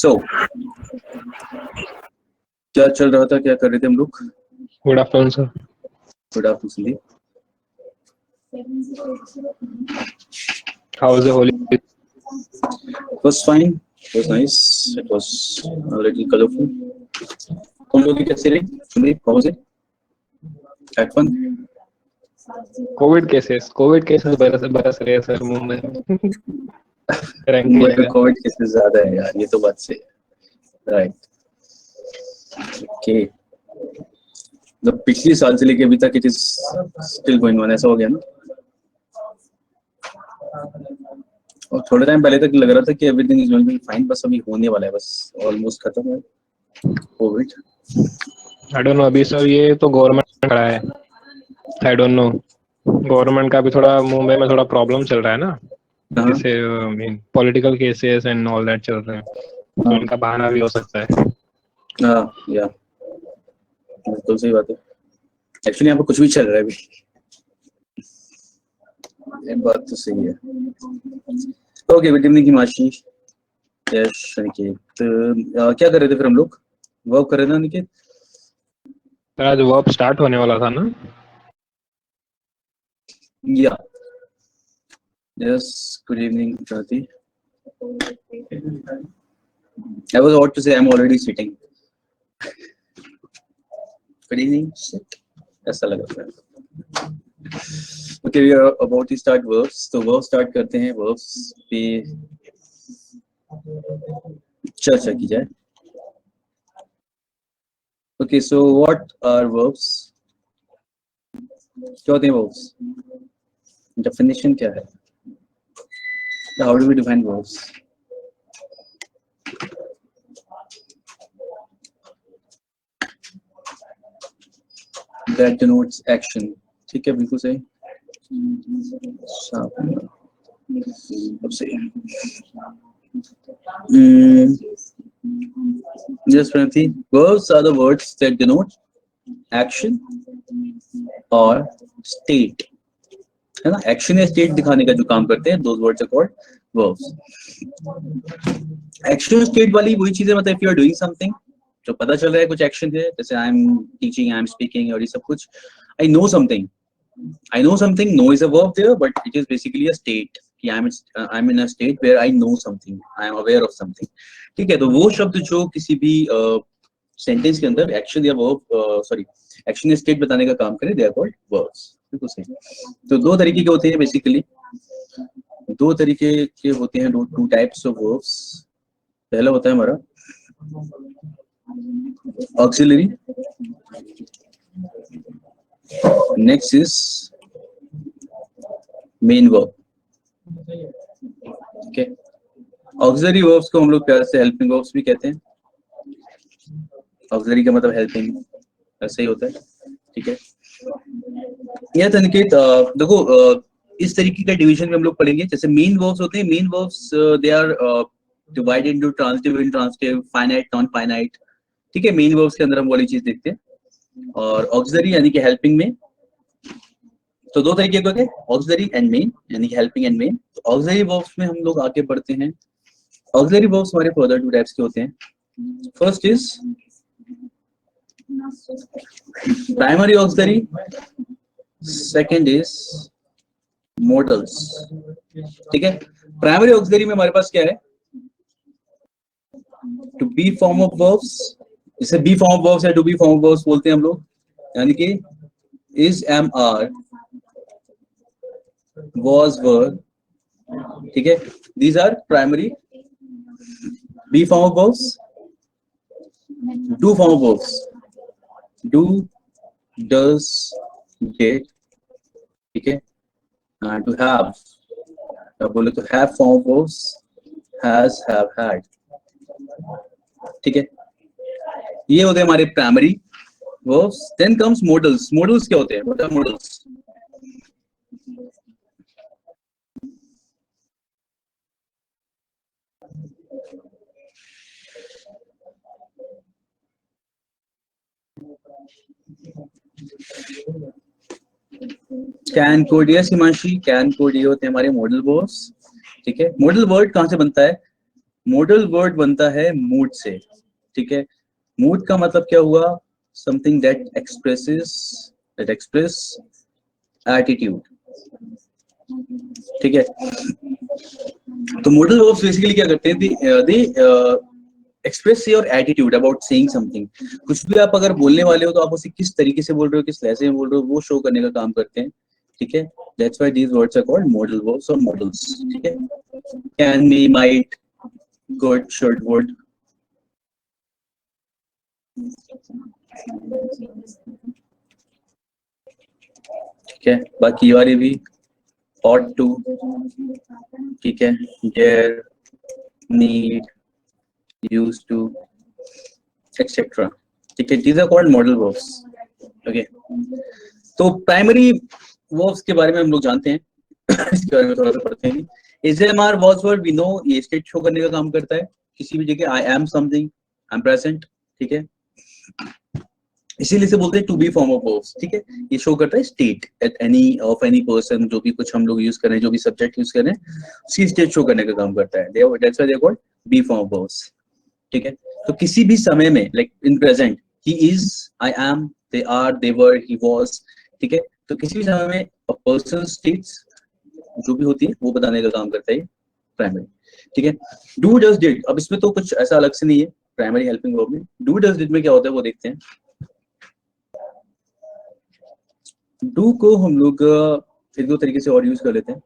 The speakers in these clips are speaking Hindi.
So, क्या चल रहा था, क्या कर रहे थे हम लोग? Good afternoon sir. Good afternoon Sandeep. How was the Holi? It was fine. It was nice. It was a little colorful. तुम लोग की कैसी रही Sandeep? How was it? Had fun? Covid cases बरस रहे हैं सर मुंबई में. मुंबई में कोविड केसेस ज्यादा है यार, ये तो बात सही है. राइट. ओके. मतलब पिछले साल से लेके अभी तक it is still going on, ऐसा हो गया ना. और थोड़े टाइम पहले तक लग रहा था कि एवरीथिंग इज गोइंग फाइन, बस अभी होने वाला है, बस ऑलमोस्ट खत्म है कोविड. I don't know. अभी सर ये तो गवर्नमेंट खड़ा है. I don't know. गवर्नमेंट का भी थोड़ा मुंबई में थोड़ा प्रॉब्लम चल रहा है ना, जैसे political cases and all that चल रहे हैं, तो उनका बहाना भी हो सकता है. हाँ या बिल्कुल सही बात है. एक्चुअली यहाँ पे कुछ भी चल रहा है अभी, ये बात तो सही है. Okay, good evening Himanshi. Yes Niket. क्या कर रहे थे फिर हम लोग? वर्क कर रहे थे ना निकेत? आज वर्क स्टार्ट होने वाला था ना. या yes. Good evening Prati. I was about to say I'm already sitting. Good evening. Sit. ऐसा लग रहा है. Okay, we are about to start verbs. तो verb start करते हैं. verbs पे चर्चा की जाए. Okay, so what are verbs? क्या होते हैं verbs? Definition क्या है? How do we define verbs? That denotes action. ठीक है, बिल्कुल सही. अब सही. Yes, Pranati. Verbs are the words that denote action or state. है ना? Action या state दिखाने का जो काम करते हैं, those words are called verbs. Action state वाली वही चीजें, मतलब if you are doing something, जो पता चल रहा है कुछ action है, जैसे I am teaching, I am speaking और ये सब कुछ. I know something. No is a verb there, but it is basically a state. कि I'm in a state where I know something. I am aware of something. ठीक है, तो वो शब्द जो किसी भी सेंटेंस के अंदर एक्शन या वर्ब एक्शन या स्टेट बताने का काम करें, दे आर कॉल्ड वर्ब्स. बिल्कुल सही. तो दो तरीके के होते हैं बेसिकली. दो तरीके के होते हैं, टू टाइप्स ऑफ वर्ब्स. पहला होता है हमारा auxiliary. Next is main verb. Okay. Auxiliary verbs को हम लोग प्यार से हेल्पिंग वर्ब्स भी कहते हैं. ऑक्सिलरी का मतलब हेल्पिंग, ऐसे ही होता है. ठीक है. यह था निकेत. देखो, इस तरीके का डिवीजन में हम लोग पढ़ेंगे. जैसे मेन वर्ब्स होते हैं, main verbs they are divided into transitive, intransitive, finite, non finite. ठीक है, मेन वर्ब्स के अंदर हम वाली चीज देखते हैं. और ऑक्सिलरी यानी कि हेल्पिंग में तो दो तरीके के होते हैं, ऑक्सिलरी एंड मेन, यानी कि हेल्पिंग एंड मेन. तो ऑक्सिलरी वर्ब्स में हम लोग आगे बढ़ते हैं. ऑक्सिलरी वर्ब्स हमारे फर्दर टू टाइप्स के होते हैं. First is primary auxiliary, second is modals. ठीक है. प्राइमरी ऑक्सिलरी में हमारे पास क्या है? To be form of verbs. इसे बी फॉर्म ऑफ वर्ब्स या to be form of verbs बोलते हैं हम लोग, यानी कि is, am, are, was, were. ठीक है. These are primary. Be form of verbs. Do form of verbs. Do, does, did. ठीक है. To have. अब बोले तो have form of verbs. Has, have, had. ठीक है. ये होते हैं हमारे primary verbs. Then comes modals. Modals क्या होते हैं? What are modals? Can code, yes Himanshi, can code ये होते हैं हमारे मॉडल वर्ड्स. ठीक है. मॉडल वर्ड कहाँ से बनता है? मॉडल वर्ड बनता है मूड से, ठीक है। मूड का मतलब क्या हुआ? समथिंग दैट एक्सप्रेस एटीट्यूड, ठीक है। तो मॉडल वर्ब्स बेसिकली क्या करते हैं? They express your attitude about saying something. कुछ भी आप अगर बोलने वाले हो तो आप उसे किस तरीके से बोल रहे हो, किस लहजे में बोल रहे हो, वो शो करने का काम करते हैं, ठीक है। That's why these words are called modal verbs और मॉडल्स, ठीक है। Can, may, might, could, should, would, ठीक है। बाकी ये वाले भी ought to, ठीक है, dare, need, used to, etc. ठीक है, these are called modal verbs. Okay. तो प्राइमरी वर्ब्स के बारे में हम लोग जानते हैं इसके बारे में थोड़ा सा पढ़ते हैं। AMR verbs word we know, ये स्टेट शो करने का काम करता है किसी भी जगह। I am something, I am present, ठीक है। इसीलिए से बोलते हैं to be form of verbs, ठीक है। ये शो करता है state at any of any person, जो भी कुछ हम लोग यूज कर रहे हैं, जो भी सब्जेक्ट यूज कर रहे हैं, उसकी स्टेट शो करने का काम करता है। That's why they are called be form of verbs, ठीक है। तो किसी भी समय में, like in present, he is, I am, they are, they were, he was, ठीक है। तो किसी भी समय में अ पर्सन स्टेट्स जो भी होती है वो बताने का काम करता है प्राइमरी, ठीक है। डू, डज, डिड, अब इसमें तो कुछ ऐसा अलग से नहीं है प्राइमरी हेल्पिंग वर्ब में। डू, डज, डिड में क्या होता है वो देखते हैं। डू को हम लोग एक दो तरीके से और यूज कर लेते हैं।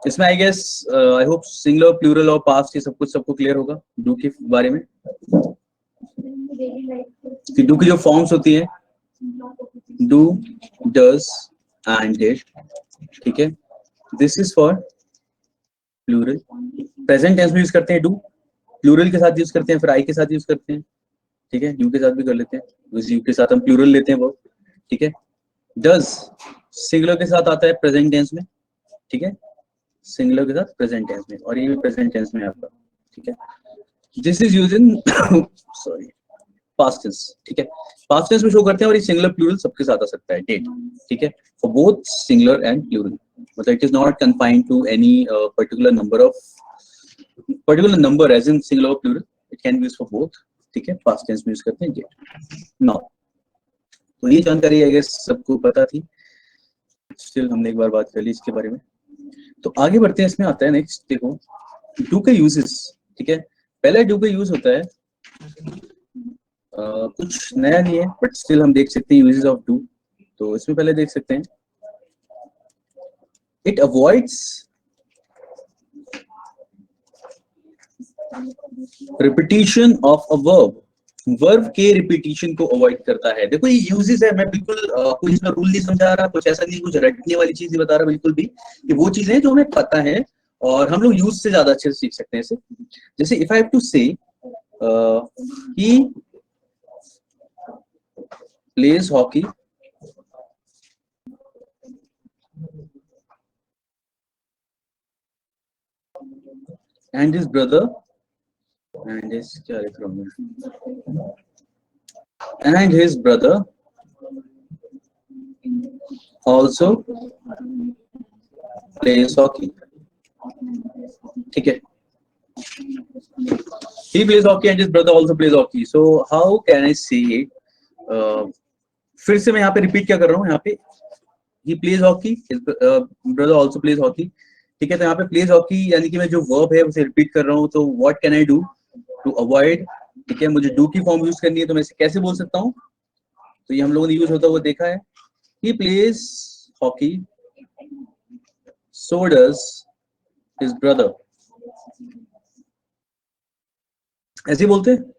इसमें I guess, I hope singular, plural और पास्ट ये सब कुछ सबको क्लियर होगा डू के बारे में। कि डू की जो फॉर्म्स होती है, डू, डज एंड डिड, ठीक है। This is for plural. Present tense में यूज करते हैं डू, प्लूरल के साथ यूज करते हैं, फिर आई के साथ यूज करते हैं, ठीक है। यू के साथ भी कर लेते हैं, उस यू के साथ हम प्लूरल लेते हैं वो, ठीक है। डज सिंगुलर के साथ आता है प्रेजेंट टेंस में, ठीक है। सिंगुलर के साथ प्रेजेंट टेंस में, और ये भी प्रेजेंट टेंस में आपका, ठीक है। This is used in sorry past tense, ठीक है। पास्ट टेंस में शो करते हैं, और ये सिंगुलर प्लूरल सबके साथ आ सकता है, डेट, ठीक है, for both singular and plural. मतलब it is not confined to any particular number as in singular और plural, it can be used for both, ठीक है। पास्ट टेंस में यूज करते हैं डेट। नाउ तो ये जानकारी आई गेस सबको पता थी, स्टिल हमने एक बार बात कर ली इसके बारे में। तो आगे बढ़ते हैं, इसमें आता है नेक्स्ट, देखो डू के यूजेस, ठीक है। पहले डू का यूज होता है, कुछ नया नहीं है बट स्टिल हम देख सकते हैं यूजेस ऑफ डू। तो इसमें पहले देख सकते हैं, it avoids repetition of a verb. Verb के रिपीटिशन को अवॉइड करता है। देखो ये यूजेस है, मैं बिल्कुल कोई इसमें रूल नहीं समझा रहा, कुछ ऐसा नहीं, कुछ रटने वाली चीज नहीं बता रहा बिल्कुल भी। ये वो चीजें हैं जो हमें पता है और हम लोग यूज से ज्यादा अच्छे से सीख सकते हैं इसे। जैसे इफ आई हैव टू से he plays hockey and his brother and his क्या लिख रहा हूँ मैं, and his brother also plays hockey, ठीक है। he plays hockey and his brother also plays hockey, so how can I say it? फिर से मैं यहाँ पे रिपीट क्या कर रहा हूँ, यहाँ पे he plays hockey, his brother also plays hockey, ठीक है। तो यहाँ पे plays hockey यानी कि मैं जो verb है उसे रिपीट कर रहा हूँ। तो what can I do to avoid, ठीक है। मुझे do की फॉर्म यूज करनी है, तो मैं इसे कैसे बोल सकता हूँ? तो ये हम लोगों ने यूज होता हुआ देखा है, he plays hockey, so does his brother, ऐसे बोलते हैं,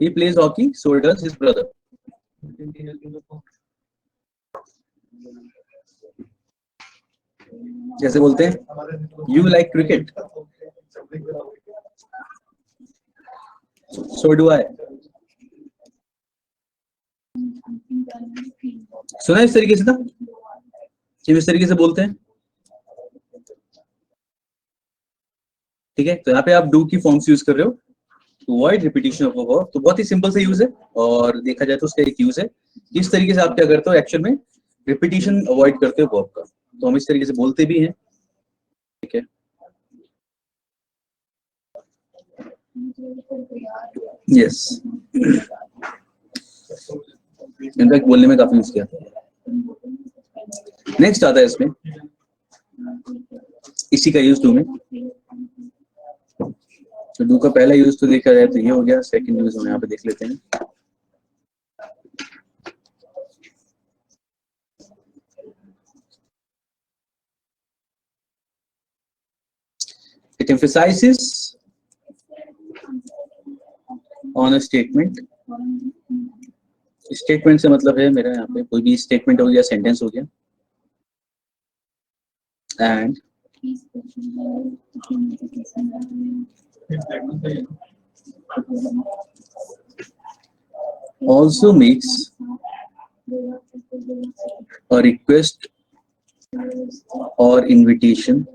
he plays hockey, so does his brother। जैसे बोलते हैं you like cricket, so do I। सुना इस तरीके से था, जब इस तरीके से बोलते हैं, ठीक है। तो यहाँ पे आप डू की फॉर्म्स यूज कर रहे हो to avoid repetition of a verb. तो बहुत ही सिंपल सा यूज है, और देखा जाए तो उसका एक यूज है, किस तरीके से आप क्या करते हो एक्शन में, रिपीटिशन अवॉइड करते हो वर्ब का। तो हम इस तरीके से बोलते भी हैं, यस, इनफैक्ट बोलने में काफी यूज किया। नेक्स्ट आता है इसमें, इसी का यूज डू में। तो डू का पहला यूज तो देखा जाए तो ये हो गया, सेकंड यूज हम यहाँ पे देख लेते हैं। It emphasizes on a statement. Statement से मतलब है मेरा यहाँ पे कोई भी स्टेटमेंट हो गया, सेंटेंस हो गया, and also makes a request or invitation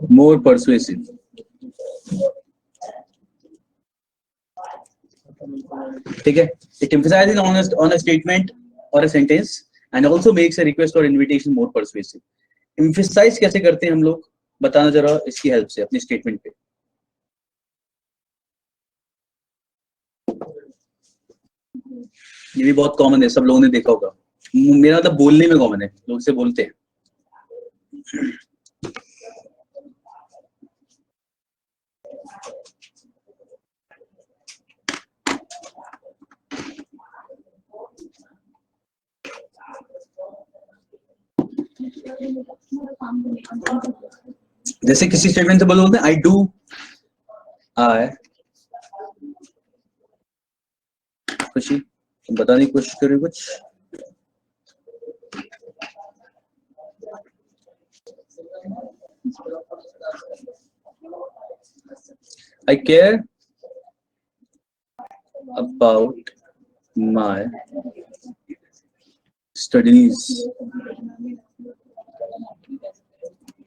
more persuasive. ठीक है, it emphasizes on a statement or a sentence and also makes a request or invitation more persuasive. Emphasize कैसे करते हैं हम लोग, बताना जरा इसकी हेल्प से अपनी स्टेटमेंट पे। ये भी बहुत कॉमन है, सब लोगों ने देखा होगा, मेरा मतलब बोलने में कॉमन है, लोग से बोलते हैं। जैसे किसी स्टेटमेंट से बोलते हैं आई डू, आई, खुशी बताने की कोशिश करें कुछ। I care about my studies.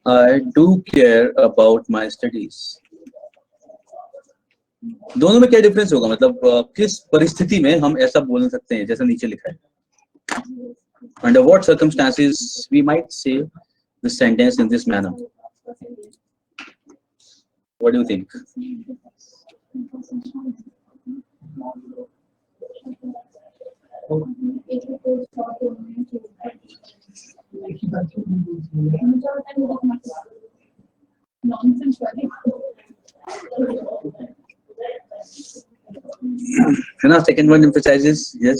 I do care about my studies. दोनों में क्या डिफरेंस होगा, मतलब किस परिस्थिति में हम ऐसा बोल सकते हैं जैसा नीचे लिखा है। Under what circumstances we might say this sentence in this manner? What do you think? है ना, second one emphasizes, yes,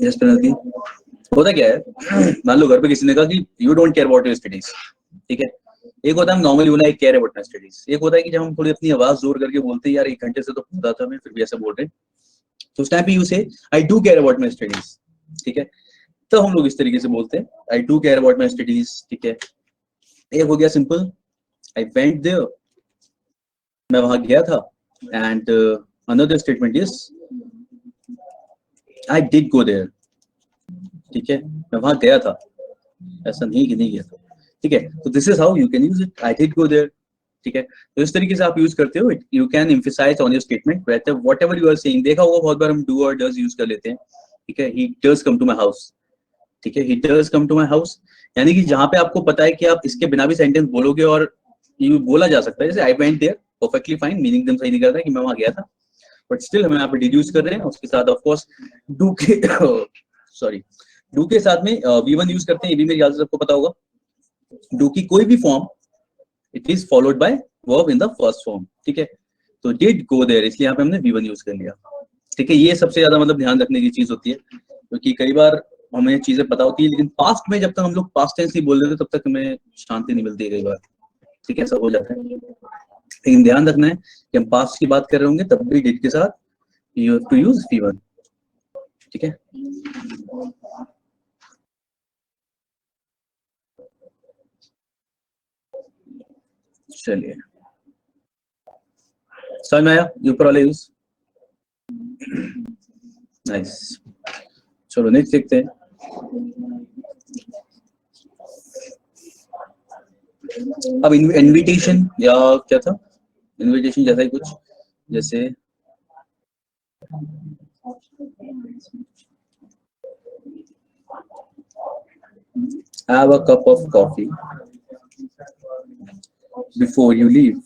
yes penalty। होता क्या है, मान लो घर पे किसी ने कहा कि you don't care about your studies, ठीक है। एक होता है हम नॉर्मली बोला आई केयर अबाउट माय स्टडीज, एक होता है कि जब हम थोड़ी अपनी आवाज जोर करके बोलते हैं यार 1 घंटे से तो पढ़ा था मैं फिर भी ऐसा बोल रहे हैं, तो उस टाइम पे यू से I do care about my studies, ठीक है। तो हम लोग इस तरीके से बोलते हैं I do care about my studies, ठीक है। एक हो गया सिंपल, आई वेंट देयर, मैं वहां गया था, and another statement is I did go there, ठीक है, मैं वहां गया था, ऐसा नहीं कि नहीं गया था, ठीक है। तो this is how you can use it, I did go there, ठीक है। तो इस तरीके से आप यूज करते हो, you can emphasize on your statement whatever you are saying. देखा होगा बहुत बार हम डू और डज यूज कर लेते हैं, ठीक है। He does come to my house, ठीक है, he does come to my house, यानी कि जहां पे आपको पता है कि आप इसके बिना भी सेंटेंस बोलोगे और ये बोला जा सकता है, जैसे I went there, perfectly fine, meaning एकदम सही नहीं करता है कि मैं वहां गया था, बट स्टिल हम यहाँ पे डिड्यूस कर रहे हैं। उसके साथ ऑफ कोर्स डू के सॉरी डू के साथ में V1 यूज करते हैं, ये भी मेरे ख्याल से सबको पता होगा। डू की कोई भी form it is followed by verb in the first form, ठीक है। तो डिड गो देयर, इसलिए यहाँ पे हमने V1 यूज कर लिया, ठीक है। ये सबसे ज्यादा मतलब ध्यान रखने की चीज होती है, क्योंकि कई बार हमें चीजें पता होती है लेकिन पास्ट में जब तक हम लोग पास्ट टेंस नहीं बोल रहे तब तक हमें शांति नहीं मिलती है कई बार, ठीक है, ऐसा हो जाता है। लेकिन ध्यान रखना है कि हम पास्ट की बात कर रहे होंगे तब भी डिड के साथ you have to use V1, ठीक है। चलिए समझ में आया, ऊपर वाले यूज, नाइस। चलो नेक्स्ट देखते हैं। अब इनविटेशन या क्या था, इनविटेशन जैसा ही कुछ, जैसे have a cup of coffee before you leave.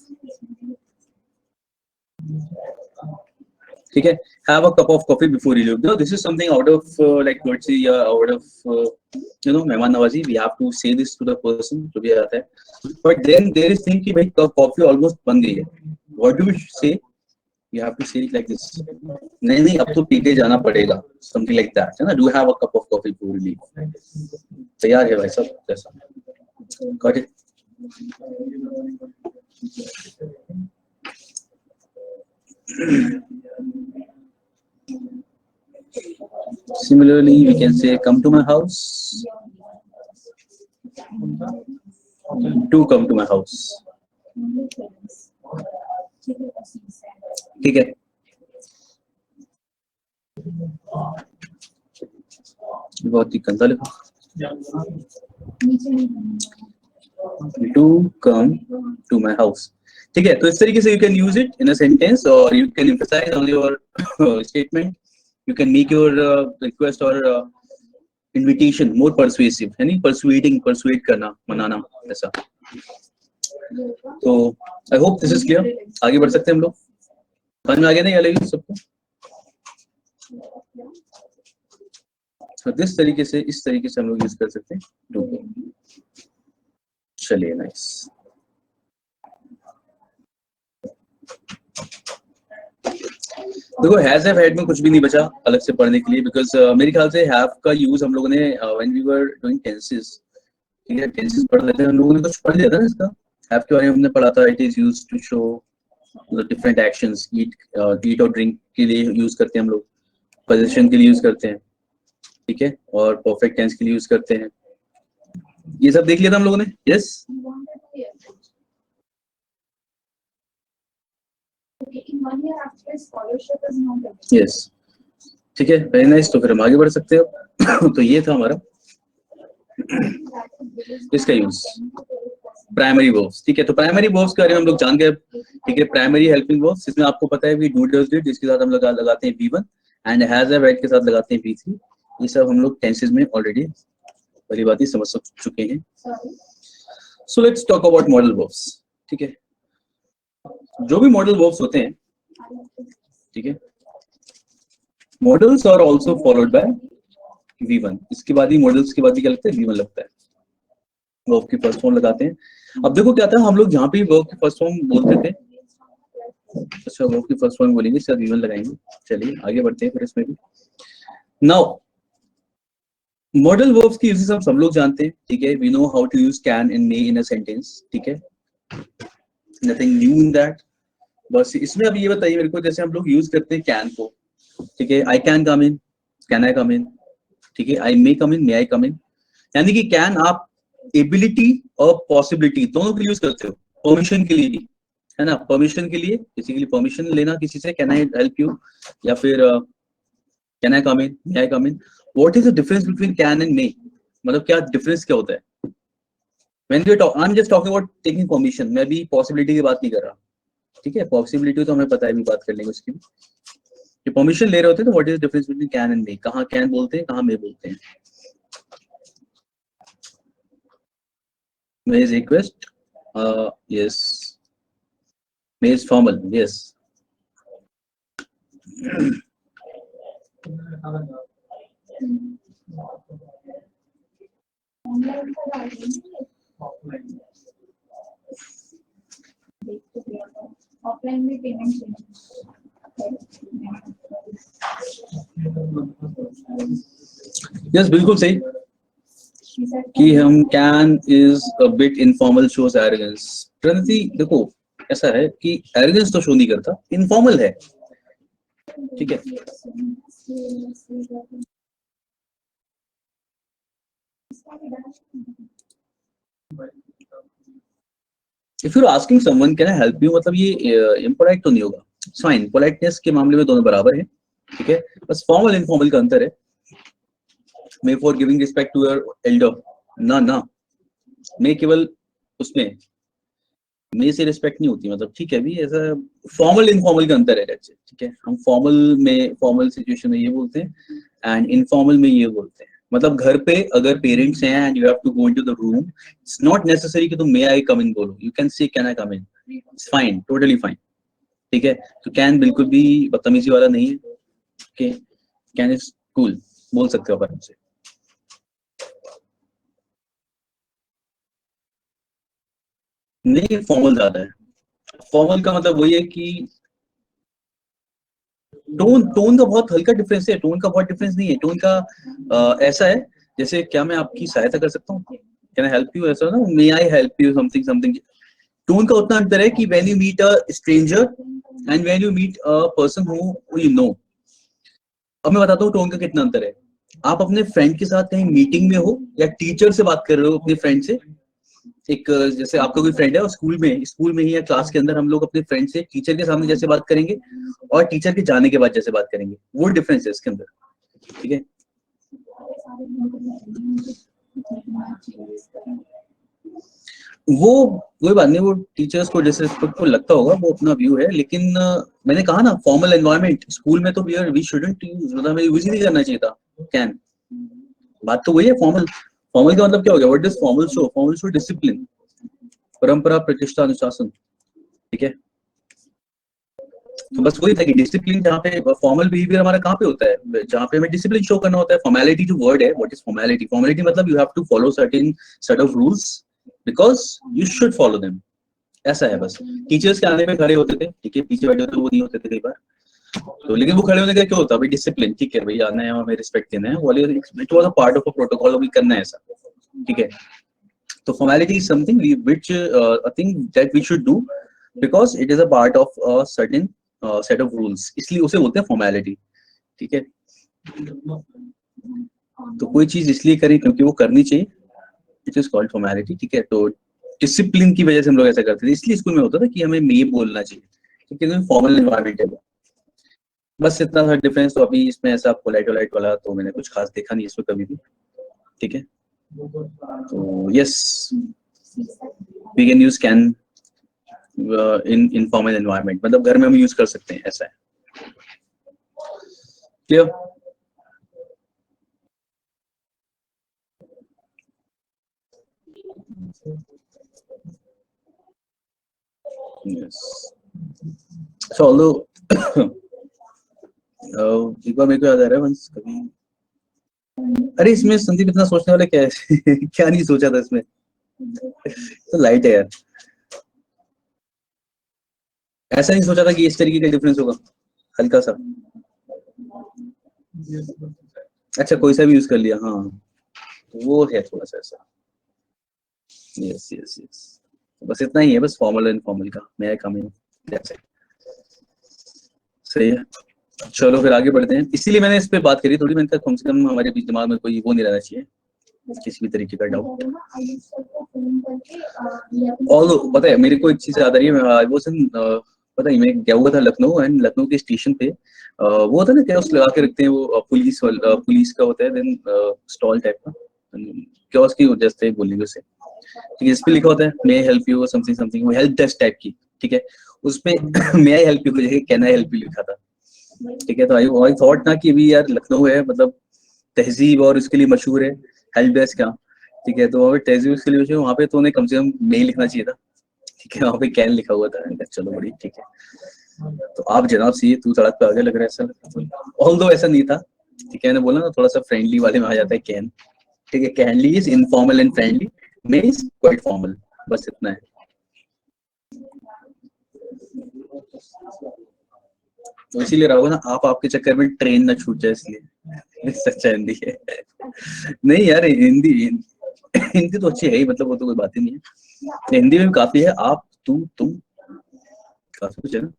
ठीक है, have a cup of coffee before you leave. No, this is something out of like courtesy, out of mehman nawazi. We have to say this to the person जो भी आता है. But then there is thing कि भाई coffee almost बन गई है. What do we say? You have to say it like this. नहीं अब तो पी के जाना पड़ेगा. Something like that. है ना? Do have a cup of coffee before you leave. तैयार है भाई सब जैसा. Got it? Similarly, we can say, come to my house. Do come to my house. ठीक है. बहुत ही गंदा लिखा. Do come to my house. ठीक है, तो इस तरीके से you can use it in a sentence, or you can emphasize on your statement. You can make your request or invitation more persuasive, है नहीं? Persuade करना, मनाना, ऐसा. तो I hope this is clear. आगे बढ़ सकते हैं हम लोग. समझ में आ गया नहीं अलग सबको? तो इस तरीके से हम लोग यूज कर सकते हैं. चलिए, नाइस. देखो हैज हैव हैड में कुछ भी नहीं बचा अलग से पढ़ने के लिए, बिकॉज मेरे ख्याल से हैव का यूज हम लोगों ने when we were doing tenses, ठीक है, टेंसेस पढ़ लेते हैं हम लोगों ने, कुछ पढ़ लिया था ना इसका. हैव के बारे में हमने पढ़ा था. It is used to show the different actions. Eat और ड्रिंक के लिए यूज करते हैं हम लोग, पोजीशन के लिए यूज करते हैं, ठीक है, और परफेक्ट टेंस के लिए यूज करते हैं. ये सब देख लिया था हम लोगों ने. यस यस, ठीक है, वेरी नाइस. तो फिर हम आगे बढ़ सकते हो. तो ये था हमारा इसका यूज, प्राइमरी वर्ब्स. ठीक है, तो प्राइमरी वर्ब्स के बारे में हम लोग जान गए. ठीक है, प्राइमरी हेल्पिंग वर्ब्स, इसमें आपको पता है कि डू डज डिड, इसके साथ हम लोग लगाते हैं V1, and has have had के साथ लगाते हैं V3. ये सब हम लोग टेंसेस में ऑलरेडी पहली बात ही समझ चुके हैं. So let's talk about modal verbs. ठीक है, जो भी मॉडल वर्ब्स होते हैं, ठीक है, models are also followed by V1. इसके बाद ही मॉडल्स के बाद ही क्या लगता है? V1 लगता है. वर्ब की फर्स्ट फॉर्म लगाते हैं. अब देखो क्या था, हम लोग जहाँ पे वर्ब की फर्स्ट फॉर्म बोलते थे, अच्छा वर्ब की फर्स्ट फॉर्म बोलेंगे, शायद V1 लगाएंगे. चलिए आगे बढ़ते हैं फिर इसमें भी. नाउ मॉडल वर्ब्स की यूजेस हम सब लोग जानते हैं. ठीक है, we know how to use can and may in a sentence. ठीक है, नथिंग न्यू इन दैट. बस इसमें अब ये बताइए मेरे को, जैसे हम लोग यूज करते हैं कैन को, ठीक है, I can come in, can I come इन, ठीक है, आई मे कम इन, मे आई कम इन. यानी कि कैन आप एबिलिटी और पॉसिबिलिटी दोनों के लिए यूज करते हो. परमिशन के लिए भी, है ना, परमिशन के लिए बेसिकली परमिशन लेना किसी से, कैन आई हेल्प यू, या फिर can I come in, may I come in. What is the difference between can and मे? मतलब क्या डिफरेंस क्या होता है? When we talk, I'm just talking about taking permission. मैं भी पॉसिबिलिटी की बात नहीं कर रहा. ठीक है, पॉसिबिलिटी तो हमें पता है, भी बात कर लेंगे उसकी भी. जो परमिशन ले रहे होते हैं तो what is the difference between can and मे? कहाँ कैन बोलते हैं, कहाँ मे बोलते हैं? May is request, yes. May is formal, yes. Offline में पेमेंट यस, बिल्कुल सही कि हम can is a bit informal shows arrogance. Pranati देखो ऐसा है कि एरोगेंस तो शो नहीं करता, इनफॉर्मल है. ठीक है, if you are asking someone can I help you, मतलब ये इम्पोलाइट तो नहीं होगा. फाइन, पोलाइटनेस के मामले में दोनों बराबर है. ठीक है, बस फॉर्मल इनफॉर्मल का अंतर है. May for giving respect to your elder, ना मे केवल उसमें मे से रिस्पेक्ट नहीं होती, मतलब ठीक है भी ऐसा. फॉर्मल इनफॉर्मल का अंतर है. ठीक है, हम फॉर्मल में, फॉर्मल सिचुएशन में ये बोलते हैं, एंड इनफॉर्मल में ये बोलते हैं. मतलब घर पे अगर पेरेंट्स हैं and you have to go into the room, it's not necessary कि तुम मे आई कम इन बोलो, you can say can I come in, it's fine, totally fine, ठीक है। तो कैन बिल्कुल भी बदतमीजी वाला नहीं है, ओके, कैन इज कूल, बोल सकते हो आप से। नहीं, फॉर्मल ज्यादा है। फॉर्मल का मतलब वही है कि टोन टोन का बहुत हल्का डिफरेंस है, टोन का बहुत डिफरेंस नहीं है। टोन का ऐसा है जैसे, क्या मैं आपकी सहायता कर सकता हूँ, कैन आई हेल्प यू, ऐसा ना, may I help you, something something. Tone का उतना अंतर है कि when you meet a stranger and when you meet a person who you know. अब मैं बताता हूँ टोन का कितना अंतर है। आप अपने फ्रेंड के साथ कहीं मीटिंग में हो या टीचर से बात कर रहे हो अपने फ्रेंड से, एक जैसे आपका कोई फ्रेंड है और स्कूल में ही या क्लास के अंदर हम लोग अपने फ्रेंड से टीचर के सामने जैसे बात करेंगे और टीचर के जाने के बाद जैसे बात करेंगे, वो डिफरेंस है इसके अंदर, ठीक है। वो कोई बात नहीं, वो टीचर्स को डिसरिस्पेक्टफुल लगता होगा, वो अपना व्यू है, लेकिन मैंने कहा ना फॉर्मल एनवायरनमेंट स्कूल में तो वी शुडंट यूज, मतलब हमें यूज ही नहीं करना चाहिए था कैन। बात तो वही है, फॉर्मल। फॉर्मल का मतलब क्या हो गया, what does formal show, formal show discipline, परंपरा, प्रतिष्ठा, अनुशासन, ठीक है। तो बस वही था कि डिसिप्लिन, जहाँ पे फॉर्मल बिहेवियर हमारा कहाँ पे होता है, जहाँ पे हमें डिसिप्लिन शो करना होता है। फॉर्मेलिटी जो वर्ड है, व्हाट इज फॉर्मेलिटी, फॉर्मेलिटी मतलब you have to follow certain set of rules because you should follow them, ऐसा है बस। टीचर्स के आने में खड़े होते थे, ठीक है, पीछे बैठे होते वो नहीं होते थे कई बार, तो लेकिन वो खड़े होने का क्या होता, भाई डिसिप्लिन, ठीक है भाई, आना है हमें रिस्पेक्ट देना है, वो it was a part of a protocol, भी करना है ऐसा, ठीक है। तो formality is something which a thing that we should do because it is a part of a certain set of rules, इसलिए उसे बोलते हैं formality, ठीक है। तो कोई चीज इसलिए करें क्योंकि वो करनी चाहिए, इट इज कॉल्ड formality, ठीक है। तो डिसिप्लिन की वजह से हम लोग ऐसा करते थे, इसलिए स्कूल में होता था कि हमें मे बोलना चाहिए, क्योंकि फॉर्मल एनवायरमेंट है वो। बस इतना था डिफरेंस। तो अभी इसमें ऐसा पोलाइट वोलाइट वाला तो मैंने कुछ खास देखा नहीं इसमें कभी भी, ठीक है। तो yes, we can use can in informal environment, मतलब घर में हम यूज कर सकते हैं, ऐसा है, क्लियर। यस, सो ऑल्दो एक बार मेरे को याद आ रहा है वंस कभी, अरे इसमें संदीप इतना सोचने वाला क्या है क्या नहीं सोचा था इसमें, तो लाइट है यार, ऐसा नहीं सोचा था कि इस तरीके का डिफरेंस होगा, हल्का सा। अच्छा, कोई सा भी यूज कर लिया, हाँ, वो है थोड़ा सा ऐसा। यस यस यस, बस इतना ही है, बस फॉर्मल एंड फॉर्मल का, मैं कम इन, सही है। चलो फिर आगे बढ़ते हैं, इसीलिए मैंने इस पे बात करी थोड़ी, मैंने कहा कम से कम हमारे बीच दिमाग में कोई वो नहीं रहना चाहिए, किसी भी तरीके का डाउट। और पता है मेरे को एक चीज याद आ रही है, वो पता है मैं गया हुआ था लखनऊ, एंड लखनऊ के स्टेशन पे वो होता है ना, क्या उस लगा के रखते हैं वो, पुलिस का होता है, देन स्टॉल टाइप का, क्या उसकी जैसे बोलेंगे उसे, ठीक है, इस पे लिखा होता है may I help you something something, वो हेल्प डेस्क टाइप की, ठीक है। उसपे मे आई हेल्प यू की जगह कैन आई हेल्प यू लिखा था, ठीक है। तो आई थॉट ना कि अभी यार लखनऊ है, मतलब तहजीब और उसके लिए मशहूर है, हेल्प डेस्क का, ठीक है। तो तहजीब उसके लिए मशहूर, वहाँ पे तो उन्हें कम से कम मे लिखना चाहिए था, ठीक है, वहाँ पे कैन लिखा हुआ था, चलो बड़ी ठीक है। तो आप जनाब सी तू सड़क पे आगे लग रहा है ऐसा, ऑल दो ऐसा नहीं था, ठीक है। मैंने बोला ना थोड़ा सा फ्रेंडली वाले में आ जाता है कैन, ठीक है। Connelly is informal and friendly, may is quite formal, बस इतना है। तो इसीलिए रहा होगा ना, आप आपके चक्कर में ट्रेन ना छूट जाए, इसलिए सच्चा हिंदी है। नहीं यार, हिंदी हिंदी तो अच्छी है ही, मतलब वो तो कोई बात ही नहीं है, हिंदी में भी काफी है, आप, तू, तुम, काफी कुछ है ना।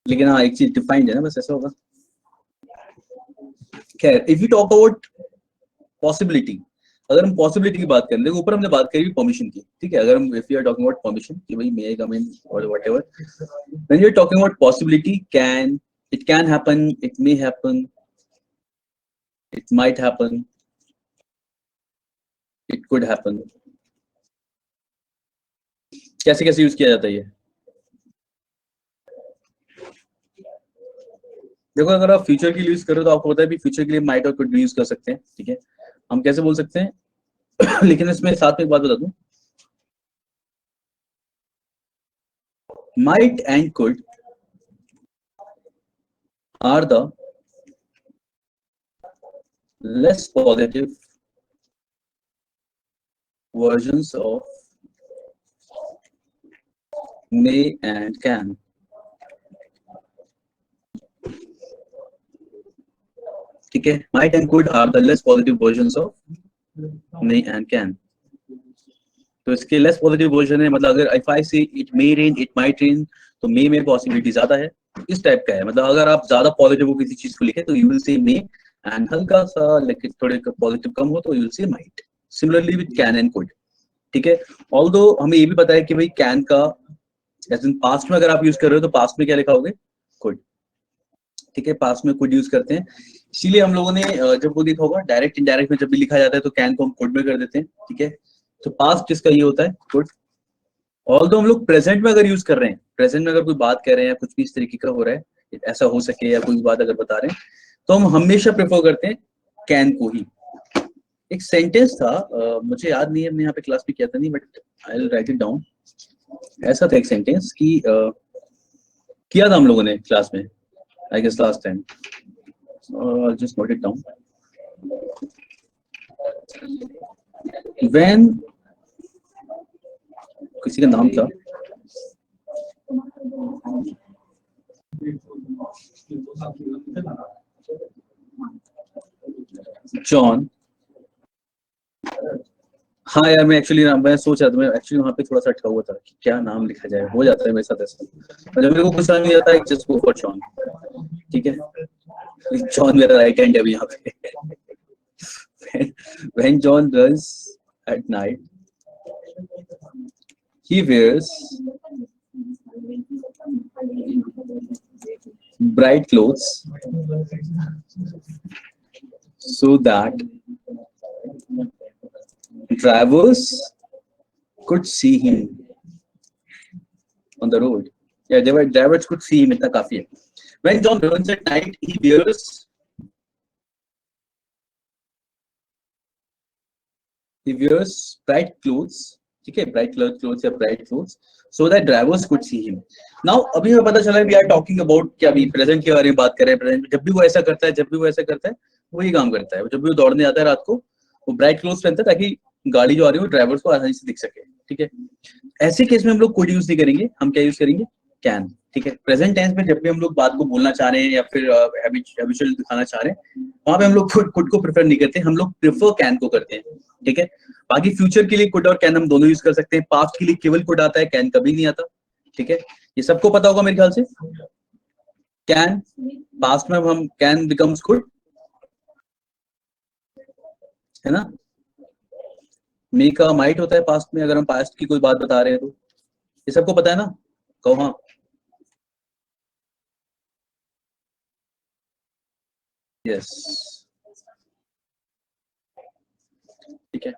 लेकिन हाँ, एक चीज डिफाइंड है ना, बस ऐसा होगा। खैर, if you talk about possibility, अगर हम पॉसिबिलिटी की बात करें, देखो ऊपर हमने बात करी परमिशन की, ठीक है। अगर हम if you are talking about permission कि भाई मे आई कम इन और whatever, when you are talking about possibility, can, it can happen, it may happen, it might happen, it could happen, कैसे कैसे यूज किया जाता है ये। देखो अगर आप फ्यूचर के लिए यूज करो तो आपको पता है भी फ्यूचर के लिए माइट और कुड भी यूज कर सकते हैं, ठीक है, हम कैसे बोल सकते हैं लेकिन इसमें साथ में एक बात बता दूं, might and could are the less positive versions of may and can. ठीक है, might and could are the less positive versions of may and can. तो इसके लेस पॉजिटिव वर्जन है, मतलब अगर इफ आई से it may rain it might rain, तो मे में पॉसिबिलिटी ज्यादा है, इस टाइप का है। मतलब अगर आप ज्यादा पॉजिटिव हो किसी चीज को लिखे तो you will say may, and हल्का सा लेकिन थोड़े पॉजिटिव कम हो तो you will say might. Similarly with can and could, ठीक है। ऑल्दो हमें ये भी पता है कि भाई कैन का एज इन पास्ट में अगर आप यूज कर रहे हो तो पास्ट में क्या लिखाओगे, कुड, ठीक है, पास्ट में कुड यूज करते हैं। इसीलिए हम लोगों ने जब वो देखा होगा डायरेक्ट इनडायरेक्ट में जब भी लिखा जाता है तो कैन को हम कुड में कर देते हैं, ठीक है। तो पास्ट इसका ये होता है कुड। ऑल्दो हम लोग प्रेजेंट में अगर यूज कर रहे हैं, प्रेजेंट में अगर कोई बात कर रहे हैं या कुछ भी इस तरीके का हो रहा है, ऐसा हो सके या कोई बात अगर बता रहे हैं, तो हम हमेशा प्रेफर करते हैं कैन को ही। एक सेंटेंस था मुझे याद नहीं है, हमने यहाँ पे क्लास में किया था नहीं, but I will write it down. ऐसा था एक सेंटेंस कि किया था हम लोगों ने क्लास में, I guess last time, just note it down. When किसी का नाम था जॉन, हाँ यार मैं एक्चुअली मैं सोच रहा था, मैं एक्चुअली वहाँ पे थोड़ा सा अटका हुआ था कि क्या नाम लिखा जाए, हो जाता है मेरे साथ ऐसा, जब मेरे को कुछ समझ नहीं आता है जस्ट गो फॉर जॉन, ठीक है। जॉन मेरा राइट हैंड है अभी यहाँ पे। When John runs at night, he wears bright clothes so that drivers could see him on the road. Yeah, drivers could see him. इतना काफी है। When John runs at night, he wears bright clothes, ठीक है, bright colored clothes या bright clothes, so that drivers could see him. Now अभी हमें पता चला है we are talking about क्या अभी प्रेजेंट के बारे में बात कर रहे हैं। प्रेजेंट जब भी वो ऐसा करता है, जब भी वो ऐसा करता है वही काम करता है। जब भी वो दौड़ने आता है रात को वो ब्राइट क्लोथ्स पहनता है ताकि गाड़ी जो आ रही है वो ड्राइवर्स को आसानी से दिख सके, ठीक है। ऐसे केस में हम लोग कुड यूज नहीं करेंगे, हम क्या यूज करेंगे, कैन, ठीक है। प्रेजेंट टेंस में जब भी हम लोग बात को बोलना चाह रहे हैं या फिर हैबिचुअल दिखाना चाह रहे हैं, वहां पे हम लोग कुड को प्रेफर नहीं करते, हम लोग प्रेफर कैन को करते हैं, ठीक है। बाकी फ्यूचर के लिए कुड और कैन हम दोनों यूज कर सकते हैं। पास्ट के लिए केवल कुड आता है, कैन कभी नहीं आता, ठीक है। ये सबको पता होगा मेरे ख्याल से। कैन पास्ट में हम कैन बिकम्स कुड, है ना। मे का माइट होता है पास्ट में, अगर हम पास्ट की कोई बात बता रहे हैं तो। ये सबको पता है ना, कहो हाँ। यस, ठीक है।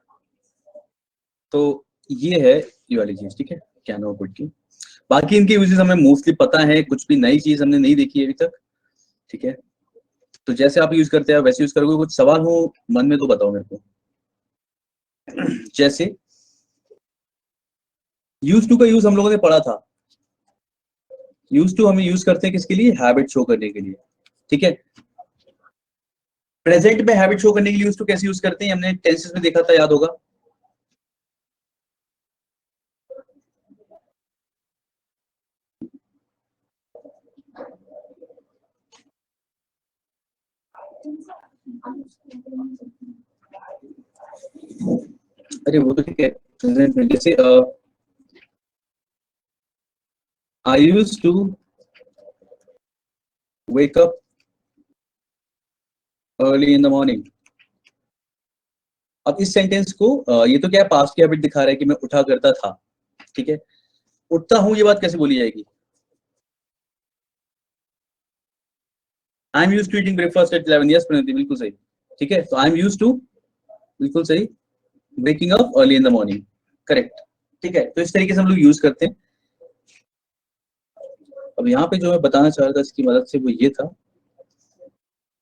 तो ये है ये वाली चीज, ठीक है, कैन और कुड की। बाकी इनके यूजेस हमें मोस्टली पता है, कुछ भी नई चीज हमने नहीं देखी है अभी तक, ठीक है। तो जैसे आप यूज करते हैं वैसे यूज करोगे। कुछ सवाल हो मन में तो बताओ मेरे को। जैसे यूज टू का यूज हम लोगों ने पढ़ा था। यूज टू हमें यूज करते हैं किसके लिए, हैबिट शो करने के लिए, ठीक है। प्रेजेंट में हैबिट शो करने के लिए यूज टू कैसे यूज करते हैं, हमने टेंसेस में देखा था, याद होगा। अरे वो तो ठीक है, प्रेजेंट में जैसे I use to wake up early in the morning. अब इस सेंटेंस को ये तो क्या है, पास्ट की हैबिट दिखा रहा है कि मैं उठा करता था, ठीक है। उठता हूं ये बात कैसे बोली जाएगी, I am used to eating breakfast at 11। Yes Pranati, बिल्कुल सही, ठीक है। तो आई एम यूज्ड टू, बिल्कुल सही, waking up early in the morning, correct, ठीक है। तो इस तरीके से हम लोग यूज करते हैं। अब यहाँ पे जो मैं बताना चाह रहा था इसकी मदद से वो ये था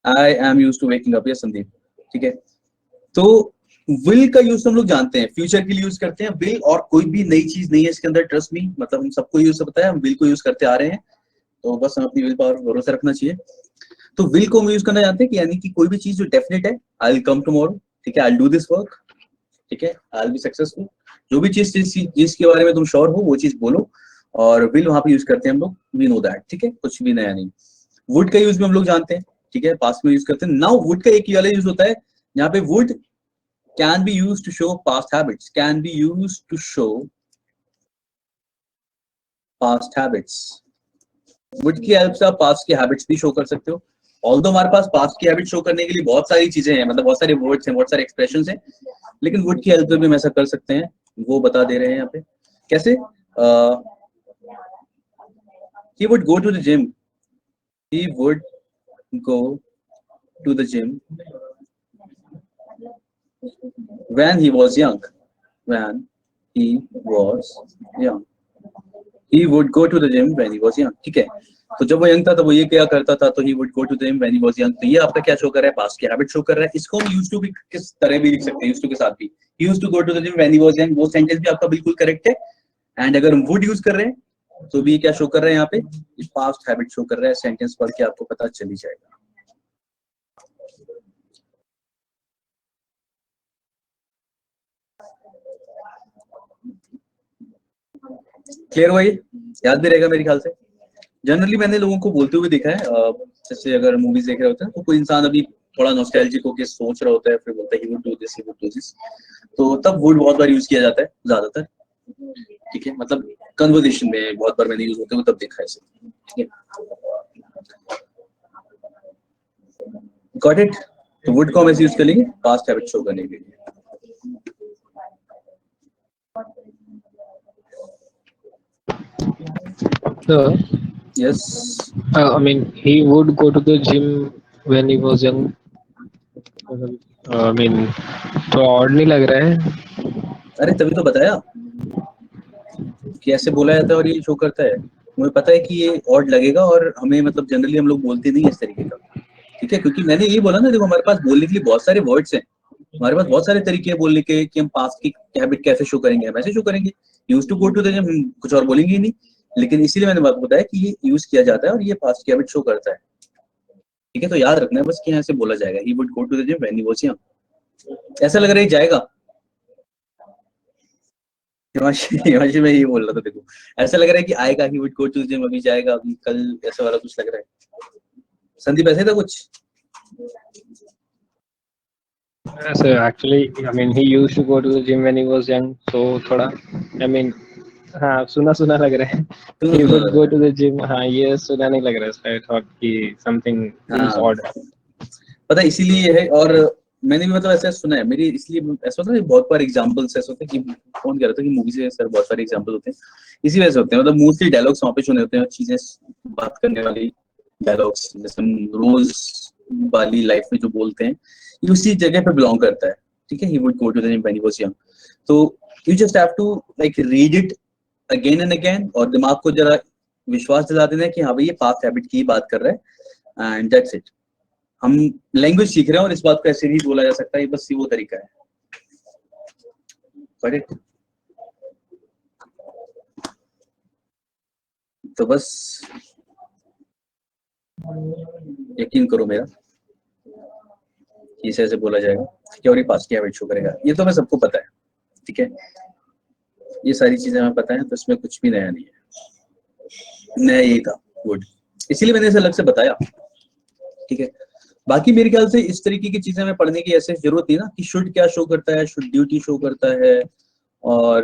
I am used to waking up. Yes Sandeep, ठीक है। तो विल का यूज हम लोग जानते हैं, फ्यूचर के लिए यूज करते हैं विल, और कोई भी नई चीज नहीं है इसके अंदर, ट्रस्ट मी, मतलब हम सबको यूज पता है, हम विल को यूज करते आ रहे हैं, तो बस हम अपनी विल पावर भरोसा रखना चाहिए। तो विल को हम यूज करना जानते हैं कि यानी कि कोई भी चीज जो डेफिनेट है, आई विल कम टुमारो, ठीक है, I will do this work, ठीक है, आई विल बी सक्सेसफुल, जो भी चीज जिसके बारे में तुम श्योर हो वो चीज बोलो, और विल वहां पे यूज करते हैं हम लोग, वी नो दैट, ठीक है, कुछ भी नया नहीं। वुड का यूज भी हम लोग जानते हैं, ठीक है, पास्ट में यूज करते हैं। नाउ वुड का एक वाला यूज होता है यहाँ पे, would can be use to show past habits, can be use to show past habits. Would की हेल्प से आप पास्ट की हैबिट्स भी शो कर सकते हो। ऑल्दो हमारे पास पास्ट की हैबिट शो करने के लिए बहुत सारी चीजें हैं, मतलब बहुत सारे वर्ड्स हैं, बहुत सारे एक्सप्रेशंस हैं, लेकिन वुड की हेल्प से भी हम ऐसा कर सकते हैं, वो बता दे रहे हैं यहाँ पे कैसे। he would go to the gym, he would go to the gym when he was young, when he was young, he would go to the gym when he was young, ठीक है। तो जब वो यंग था तो वो ये क्या करता था, तो he would go to the gym when he was young, तो ये आपका क्या शो कर रहा है, पास्ट की हैबिट शो कर रहा है। इसको हम used to भी किस तरह भी लिख सकते हैं, used to के साथ भी, he used to go to the gym when he was young, वो सेंटेंस भी आपका बिल्कुल करेक्ट है। एंड अगर हम would यूज कर रहे हैं तो भी क्या शो कर रहे हैं यहाँ पे, पास्ट हैबिट शो कर रहा है, सेंटेंस पढ़ के आपको पता चल ही जाएगा। क्लियर हुआ, ये याद भी रहेगा मेरे ख्याल से। जनरली मैंने लोगों को बोलते हुए देखा है, जैसे अगर मूवीज देख रहे होते हैं तो कोई इंसान अभी थोड़ा नॉस्टैल्जिक होकर सोच रहा होता है, फिर बोलता है he would do this, he would do this, तो तब वुड बहुत बार यूज किया जाता है ज्यादातर, ठीक है, मतलब कन्वर्सेशन में बहुत बार मैंने यूज होते हुए तब देखा है इसे, ठीक है, गॉट इट। तो वुड को हम ऐसे यूज कर लेंगे पास्ट हैबिट शो करने के लिए। So, yes, I mean, he would go to the gym when he was young. I mean, तो odd नहीं लग रहा है? अरे तभी तो बताया कि ऐसे बोला जाता है और ये शो करता है। मुझे पता है कि ये ऑड लगेगा, और हमें मतलब जनरली हम लोग बोलते नहीं है इस तरीके का, ठीक है, क्योंकि मैंने ये बोला ना, देखो हमारे पास बोलने के लिए बहुत सारे वर्ड्स हैं, हमारे पास बहुत सारे तरीके हैं बोलने के कि हम पास्ट की हैबिट कैसे शो करेंगे, हम ऐसे शो करेंगे, use to go to the gym, हम कुछ और बोलेंगे ही नहीं, लेकिन इसीलिए मैंने बात बताया कि ये यूज किया जाता है और ये पास्ट की हैबिट शो करता है, ठीक है। तो याद रखना है बस कि यहाँ से बोला जाएगा, he would go to the gym when he was young. ऐसा लग रहा है जाएगा, हिमांशी मैं ये बोल रहा था, देखो ऐसा लग रहा है कि आएगा, he would go to the gym, अभी जाएगा, अभी कल, ऐसा वाला कुछ लग रहा है। संदीप ऐसे था कुछ? So actually, I mean, he used to go to the gym when he was young. So थोड़ा, I mean, हाँ सुना लग रहा है। He would go to the gym. हाँ ये सुना नहीं लग रहा है। So I thought कि something is odd. पता है इसीलिए ये है, और मैंने भी मतलब ऐसा सुना है, मेरी इसलिए ऐसा होता है, बहुत बार एग्जांपल्स ऐसे होते हैं कि फोन कह रहा था कि मूवी से सर बहुत सारे एग्जांपल होते हैं, इसी वजह से होते हैं, मतलब मोस्टली डायलॉग्स वहाँ पे सुने होते हैं, चीजें बात करने वाली डायलॉग्स जैसे हम रोज वाली लाइफ में जो बोलते हैं, ये उसी जगह पे बिलोंग करता है, ठीक है। He would go to the gym when he was young, तो you just have to like read it again and again, और दिमाग को जरा विश्वास दिला देना है कि हाँ भाई ये पास्ट हैबिट की बात कर रहा है, एंड दैट्स इट। हम लैंग्वेज सीख रहे हैं और इस बात को ऐसे नहीं बोला जा सकता, ये बस वो तरीका है, करेक्ट। तो बस यकीन करो मेरा कि इसे ऐसे बोला जाएगा, ठीक है, और ये पास की हैबिट शो करेगा, ये तो हमें सबको पता है, ठीक है, ये सारी चीजें हमें पता है, तो इसमें कुछ भी नया नहीं है, नया यही था गुड, इसीलिए मैंने इसे अलग से बताया, ठीक है। बाकी मेरे ख्याल से इस तरीके की चीजें हमें पढ़ने की ऐसे जरूरत नहीं ना, कि शुड क्या शो करता है, शुड ड्यूटी शो करता है, और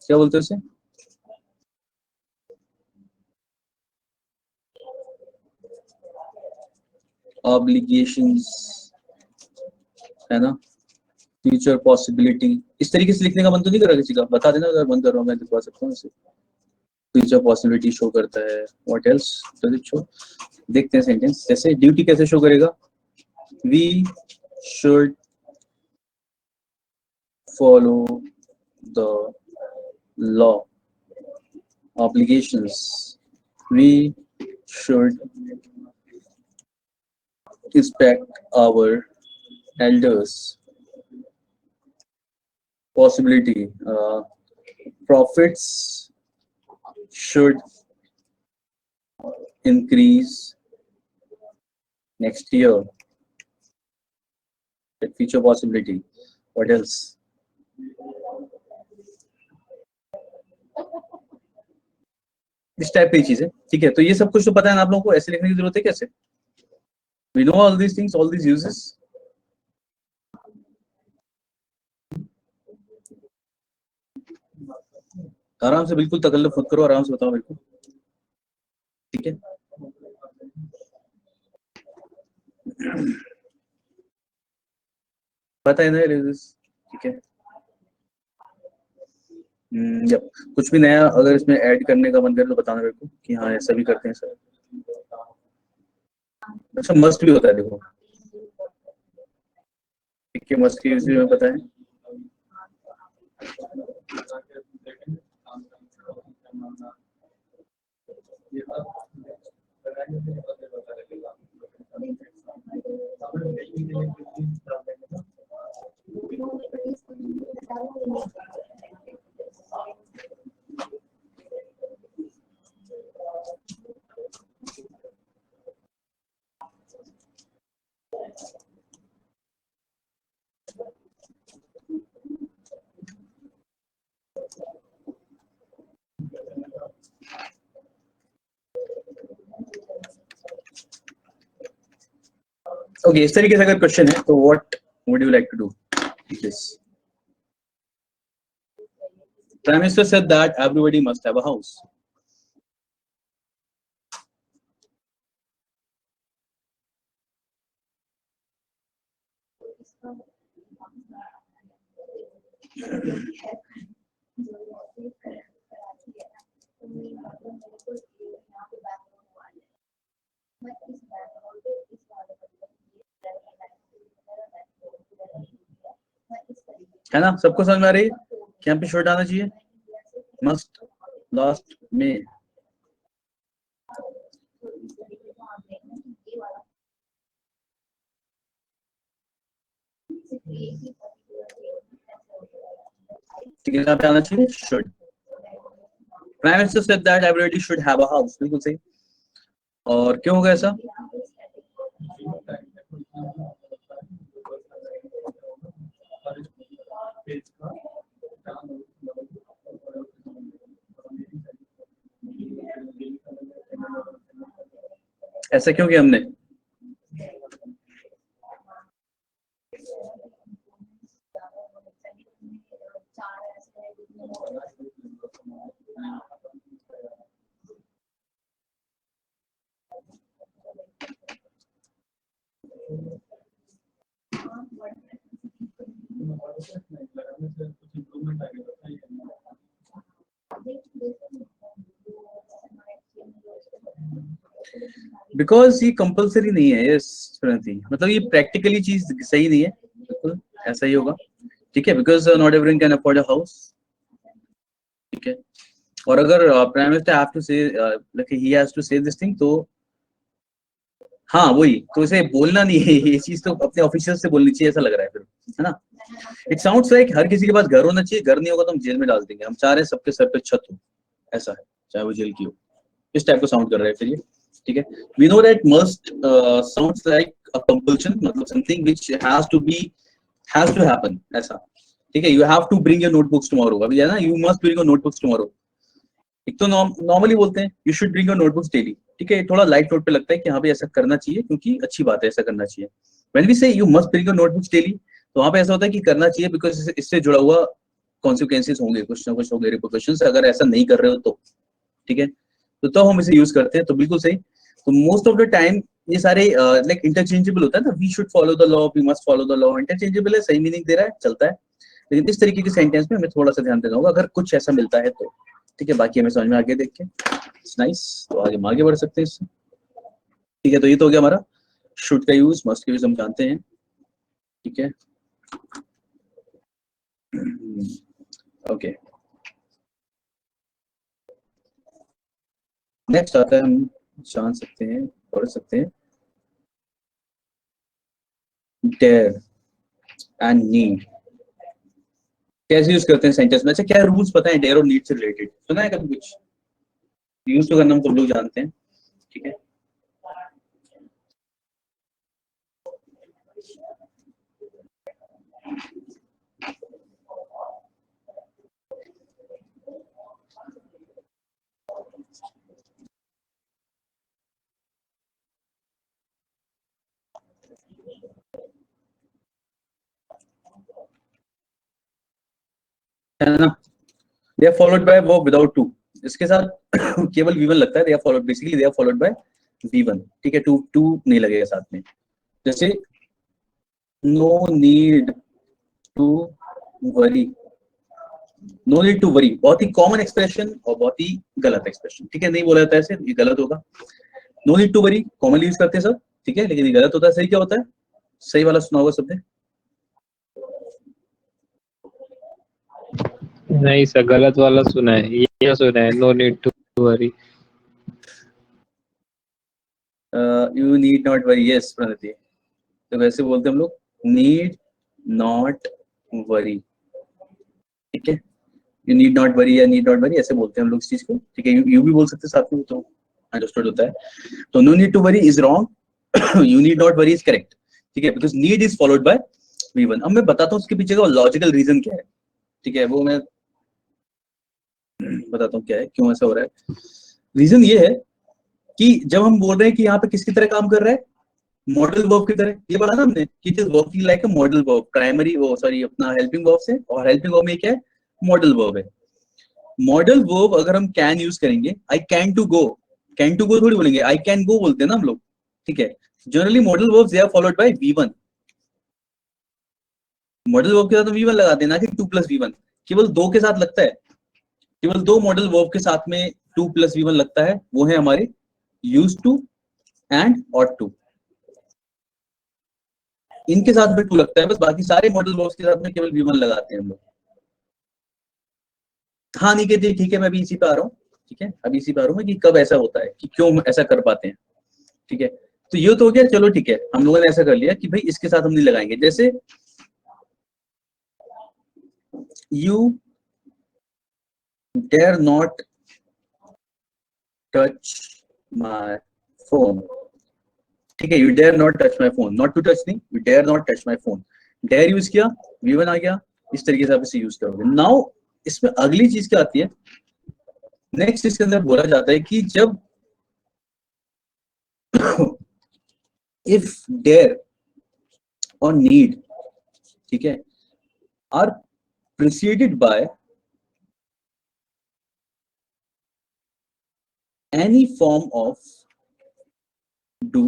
क्या बोलते हैं उसे, ऑब्लिगेशंस, है ना, फ्यूचर पॉसिबिलिटी, इस तरीके से लिखने का मन तो नहीं कर रहा किसी का, बता देना अगर मन कर रहा हूँ, मैं दिखवा सकता हूँ इसे। फ्यूचर पॉसिबिलिटी शो करता है, what else does it show, देखते हैं सेंटेंस, जैसे ड्यूटी कैसे शो करेगा, we should follow the law, obligations, we should respect our elders. Possibility, profits should increase next year. Future possibility. What else? इस टाइप की चीजें, ठीक है। तो ये सब कुछ तो पता है ना आप लोगों को, ऐसे लिखने की जरूरत है कैसे? We know all these things, all these uses. आराम से, बिल्कुल तकल्लुफ मत करो, आराम से बताओ मेरे को, ठीक है। पता है ना, ठीक है। जब कुछ भी नया अगर इसमें ऐड करने का मन करे तो बताना मेरे को कि हाँ ऐसा भी करते हैं सर। अच्छा, मस्ट भी होता है, देखो, ठीक है, मस्ट की यूज भी हमें पता है। ओके, इस तरीके से अगर क्वेश्चन है तो what would you like to do? Prime Minister said that everybody must have a house. है ना, सबको समझ में आ रही है कि यहाँ पे शॉर्ट आना चाहिए, मस्ट लास्ट में। ठीक है, यहाँ पे आना चाहिए should. Prime Minister said that everybody should have a house. बिल्कुल सही। और क्यों होगा ऐसा? ऐसा क्यों किया हमने? बिकॉज ये कंपलसरी नहीं है, ये मतलब ये प्रैक्टिकली चीज सही नहीं है, बिल्कुल ऐसा ही होगा, ठीक है। Because not everyone can afford a house, ठीक है। और अगर प्राइम मिनिस्टर हैव टू से लाइक ही हैज टू से दिस थिंग, तो हाँ वही, तो इसे बोलना नहीं है, ये चीज तो अपने ऑफिशियल से बोलनी चाहिए, ऐसा लग रहा है फिर, है ना। इट साउंड्स लाइक हर किसी के पास घर होना चाहिए, घर नहीं होगा तो हम जेल में डाल देंगे, हम चाह रहे हैं सबके सर पे छत हो, ऐसा है, चाहे वो जेल की हो, इस टाइप को साउंड कर रहा है फिर ये, ठीक है। We know that must sounds like a compulsion, मतलब something which has to happen, ऐसा, ठीक है। You have to bring your notebooks tomorrow, अभी है ना, you must bring your notebooks tomorrow. एक तो नॉर्मली बोलते हैं you should bring your notebooks daily, ठीक है। थोड़ा लाइट नोट पे लगता है कि हाँ भाई ऐसा करना चाहिए, क्योंकि अच्छी बात है, ऐसा करना चाहिए। व्हेन वी से you must bring your notebooks daily, तो वहां पे ऐसा होता है कि करना चाहिए, बिकॉज इससे जुड़ा हुआ कॉन्सिक्वेंसेस होंगे, कुछ ना कुछ होंगे, रिपरकशंस, अगर ऐसा नहीं कर रहे हो तो, ठीक है। तो हम इसे यूज करते हैं, तो बिल्कुल सही। तो मोस्ट ऑफ द टाइम ये सारे लाइक इंटरचेंजेबल होता है ना, we should follow the law, we must follow the law, interchangeable है, सही मीनिंग दे रहा है, चलता है। लेकिन इस तरीके के सेंटेंस में हमें थोड़ा सा ध्यान देना होगा, अगर कुछ ऐसा मिलता है तो, ठीक है। बाकी हमें समझ में आगे देख के इट्स नाइस, तो आगे हम आगे बढ़ सकते हैं इससे, ठीक है। तो ये तो हो गया हमारा शुड का यूज, मस्ट का यूज हम जानते हैं, ठीक है। ओके, नेक्स्ट आता है, हम जान सकते हैं, पढ़ सकते हैं डेयर एंड नीड कैसे यूज करते हैं सेंटेंस में? अच्छा, क्या रूल्स पता है डेयर और नीड से रिलेटेड? सुना है कभी कुछ? यूज तो करना हम सब लोग जानते हैं, ठीक है। है ना? They are followed by verb without to. इसके साथ केवल V1 लगता है। They are followed, basically they are followed by V1, ठीक है। टू नहीं लगेगा साथ में। जैसे no need to worry, no need to worry बहुत ही कॉमन एक्सप्रेशन और बहुत ही गलत एक्सप्रेशन, ठीक है। नहीं बोला जाता है ऐसे, ये गलत होगा। No need to worry commonly use करते हैं सब, ठीक है, लेकिन ये गलत होता है। सही क्या होता है? सही वाला सुना होगा सबने? नहीं सर, गलत वाला सुना है, ये सुना है, no need to worry. You need not worry, yes Pranati. तो वैसे बोलते हैं हम लोग, नीड नॉट वरी, ठीक है। यू नीड नॉट वरी या नीड नॉट वरी ऐसे बोलते हैं हम लोग इस चीज को, ठीक है। यू भी बोल सकते हैं साथ में, तो अंडरस्टूड होता है। तो no need to worry is wrong, you need not worry is correct, ठीक है, because need is followed by V1। अब मैं बताता हूँ उसके पीछे का लॉजिकल रीजन क्या है, ठीक है। वो मैं बताता हूँ क्या है, क्यों ऐसा हो रहा है। रीजन ये है कि जब हम बोल रहे हैं कि यहाँ पे किसकी तरह काम कर रहा है, मॉडल वर्ब की तरह, ये बोला ना हमने कि it is working like a model verb, primary वो सॉरी अपना हेल्पिंग वर्ब से, और हेल्पिंग वर्ब में क्या है? मॉडल वर्ब है। मॉडल वर्ब अगर हम कैन यूज करेंगे, आई कैन टू गो थोड़ी बोलेंगे, आई कैन गो बोलते हैं ना हम लोग, ठीक है। Generally model verbs they are followed by V1। Model verb के साथ V1 लगाते हैं, ना कि 2+V1। केवल दो के साथ लगता है, केवल दो मॉडल वर्ब के साथ में 2+V1 लगता है, वो है हमारे use to and ought to. इनके साथ में टू लगता है बस, बाकी सारे मॉडल वर्ब्स के साथ में केवल V1 लगाते हैं हम लोग। हाँ नहीं कहते, ठीक है, मैं अभी इसी पे आ रहा हूँ, ठीक है। अभी इसी पे आ रहा हूँ मैं कि कब ऐसा होता है, कि क्यों ऐसा कर पाते हैं, ठीक है। तो ये तो हो गया, चलो ठीक है, हम लोगों ने ऐसा कर लिया कि भाई इसके साथ हम नहीं लगाएंगे। जैसे you dare not touch my phone, ठीक है। You dare not touch my phone, not to touch नहीं, you dare not touch my phone. Dare use किया, V1 आ गया। इस तरीके से आप इसे यूज करोगे। नाउ इसमें अगली चीज क्या आती है, नेक्स्ट इसके अंदर बोला जाता है कि जब इफ डेयर और नीड, ठीक है, are preceded by any form of do,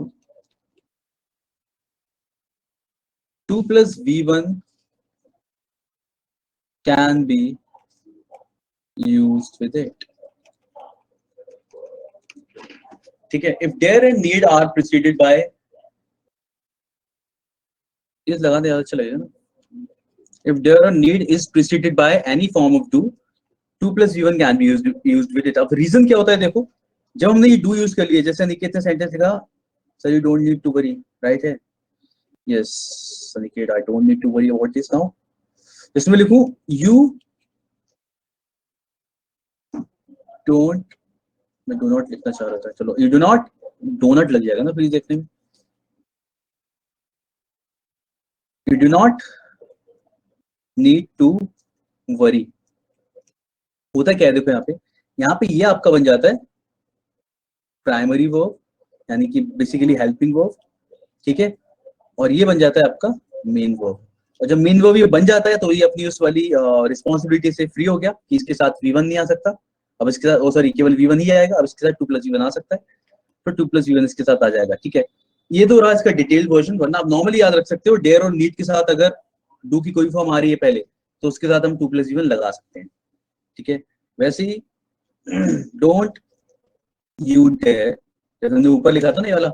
2+V1 can be used with it, ठीक है। if dare and need are preceded by, इस लगा दे, अच्छा लगेगा ना। if dare or need is preceded by any form of do, 2+V1 can be used with it। अब रीजन क्या होता है देखो, जब हमने ये do यूज कर लिया, जैसे अनिकेत ने सेंटेंस लिखा, sir you don't need to worry, right है? Yes Aniket, I don't need to worry about this now. इसमें लिखूं यू डोंट, मैं डू नॉट लिखना चाह रहा था, चलो यू डू नॉट, डोनट लग जाएगा ना प्लीज देखने में। You do not need to worry, होता क्या है देखो यहाँ पे ये आपका बन जाता है प्राइमरी वर्ब, यानी कि बेसिकली हेल्पिंग वर्ब, ठीक है। और ये बन जाता है आपका मेन वर्ब। और जब मेन वर्ब ये बन जाता है तो ये अपनी उस वाली रिस्पॉन्सिबिलिटी से फ्री हो गया कि इसके साथ V1 नहीं आ सकता। अब इसके साथ सॉरी केवल V1 ही आएगा, अब इसके साथ 2+V1 आ सकता है, तो 2+V1 इसके साथ आ जाएगा, ठीक है। ये तो रहा इसका डिटेल वर्जन, वरना आप नॉर्मली याद रख सकते हो डेयर और नीड के साथ अगर डू की कोई फॉर्म आ रही है पहले, तो उसके साथ हम 2+V1 लगा सकते हैं, ठीक है। वैसे ही डोंट यू डेयर, जैसे हमने ऊपर लिखा था ना ये वाला,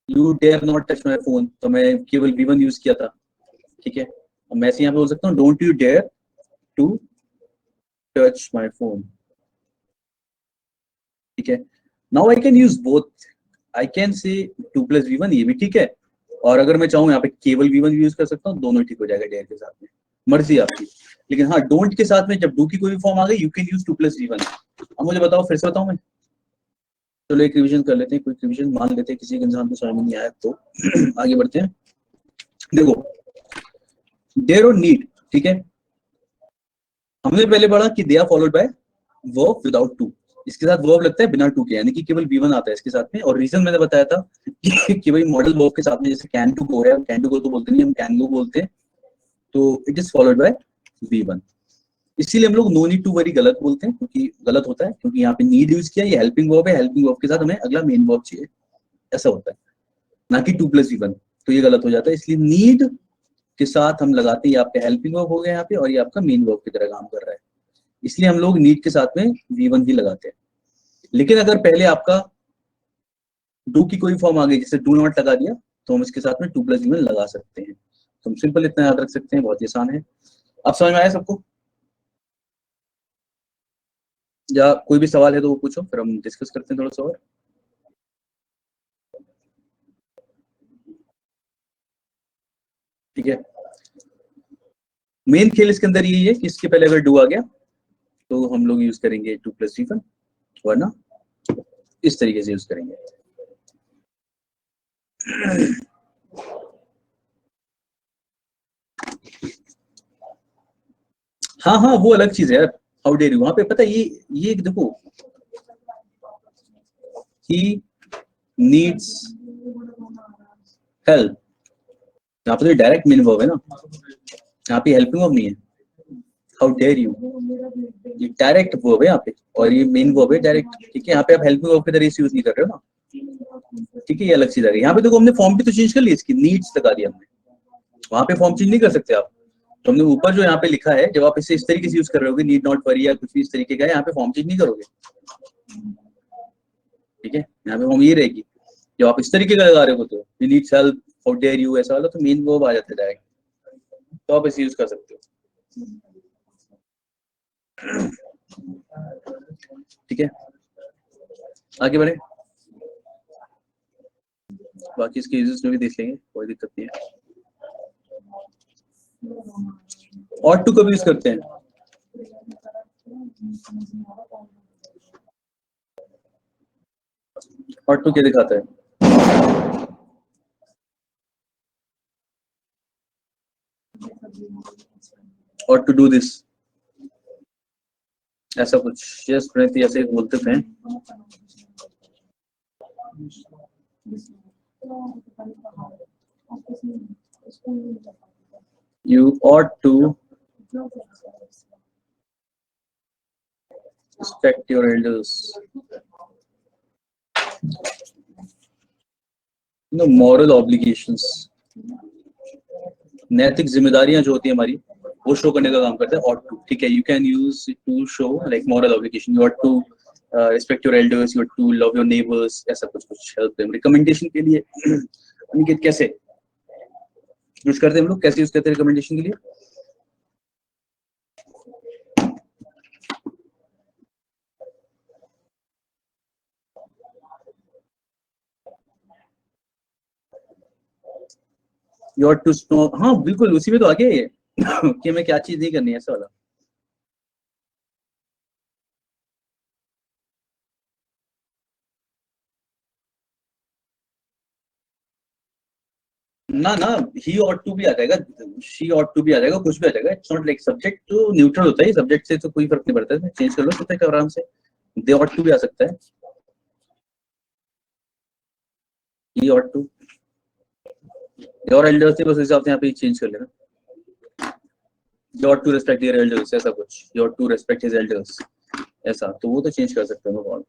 you dare not touch my phone, तो मैं केवल V1 यूज किया था, ठीक है। अब मैं ऐसे यहाँ पे बोल सकता हूँ don't you dare to touch my phone, ठीक है। Now I can use both, I can say 2+V1, ये भी ठीक है, और अगर मैं चाहूँ यहाँ पे केवल V1 यूज कर सकता हूँ, दोनों ठीक हो जाएगा डेयर के साथ में, मर्जी आपकी। लेकिन हाँ, डोंट के साथ में जब डू की कोई भी फॉर्म आ गई, यू कैन यूज 2 + V1। अब मुझे बताओ, फिर से बताऊं मैं? चलो एक रिवीजन कर लेते हैं, कोई रिवीजन मान लेते हैं, किसी के इंसान को समझ में नहीं आया तो आगे बढ़ते हैं। देखो, देयर और नीड, ठीक है, हमने पहले पढ़ा कि they are followed by verb without to, इसके साथ वर्ब लगता है बिना टू के, यानी कि केवल V1 आता है इसके साथ में। और रीजन मैंने बताया था कि भाई मॉडल वर्ब के साथ में जैसे कैन टू गो है, कैन टू गो तो बोलते नहीं, हम कैन गो बोलते हैं, तो it is followed by V1। इसीलिए हम लोग नो नीड टू वरी गलत बोलते हैं, क्योंकि गलत होता है, क्योंकि यहाँ पे नीड यूज किया, ये हेल्पिंग वर्ब है, हेल्पिंग वर्ब के साथ हमें अगला मेन वर्ब चाहिए, ऐसा होता है, ना कि 2 + V1, तो ये गलत हो जाता है। इसलिए नीड के साथ हम लगाते हैं, आपका हेल्पिंग वर्ब हो गया यहाँ पे, और ये आपका मेन वर्ब की तरह काम कर रहा है, इसलिए हम लोग नीड के साथ में V1 ही लगाते हैं। लेकिन अगर पहले आपका डू की कोई फॉर्म आ गई, जैसे डू नॉट लगा दिया, तो हम इसके साथ में 2 + V1 लगा सकते हैं। तो हम सिंपल इतना याद रख सकते हैं, बहुत ही आसान है। अब समझ में आया सबको? या कोई भी सवाल है तो वो पूछो, फिर हम डिस्कस करते हैं थोड़ा सा और। ठीक है, मेन खेल इसके अंदर यही है कि इसके पहले अगर डू आ गया तो हम लोग यूज करेंगे 2 + V1, वरना इस तरीके से यूज करेंगे। हाँ हाँ, वो अलग चीज है यार, हाउ डेयर यू, वहां पे पता है ये देखो, ही नीड्स हेल्प, यहाँ पे तो डायरेक्ट मेन वर्ब है ना, यहाँ पे हेल्पिंग वर्ब नहीं है। हाउ डेयर यू, ये डायरेक्ट वर्ब है यहाँ पे, और ये मेन वर्ब है डायरेक्ट, ठीक है। यहाँ पे आप हेल्पिंग वर्ब की तरह यूज नहीं कर रहे हो ना, ठीक है, ये अलग चीज आ गई। यहाँ पे देखो, हमने फॉर्म भी तो चेंज कर ली, इसकी नीड्स लगा दिया हमने, वहां पे फॉर्म चेंज नहीं कर सकते आप। तो हमने ऊपर जो यहाँ पे लिखा है, जब आप इसे इस तरीके से यूज कर रहे होगे, नीड नॉट वरी या कुछ भी इस तरीके का, यहाँ पे फॉर्म चेंज नहीं करोगे, ठीक है। यहाँ पे फॉर्म ये रहेगी, जब आप इस तरीके का लगा रहे हो तो you needs help, how dare you, ऐसा वाला, तो मेन वर्ब आ जाता है डायरेक्ट, तो आप इसे यूज कर सकते हो, ठीक है। आगे बढ़े, बाकी इसके यूजेस में भी देख लेंगे, कोई दिक्कत नहीं है। और टू कभी यूज करते हैं, और टू क्या दिखाता है, और टू डू दिस, ऐसा कुछ, यस प्रणति ऐसे बोलते थे। You ought to respect your elders. No, moral obligations, नैतिक जिम्मेदारियां जो होती है हमारी, वो शो करने का काम करता है ought to, ठीक है। You can use to show like moral obligation, you ought to respect your elders, you ought to love your neighbors, ऐसा कुछ help them, recommendation के लिए अनिकेत कैसे यूज करते हैं हम लोग, कैसे यूज करते हैं रिकमेंडेशन के लिए? You ought to know, हाँ बिल्कुल उसी में तो आगे है कि हमें क्या चीज नहीं करनी है, ऐसा वाला। ना ना, ही ought to भी आ जाएगा, she ought to भी आ जाएगा, कुछ भी आ जाएगा, इट्स नॉट लाइक, सब्जेक्ट तो न्यूट्रल होता है, सब्जेक्ट से तो कोई फर्क नहीं पड़ता है, चेंज कर लो सब्जेक्ट आराम से, they ought to भी आ सकता है, he ought to, your elders से बस हिसाब से यहाँ पे चेंज कर लेना, you ought to respect your elders, ऐसा कुछ, you ought to respect his elders, ऐसा, तो वो तो चेंज कर सकते हो, बहुत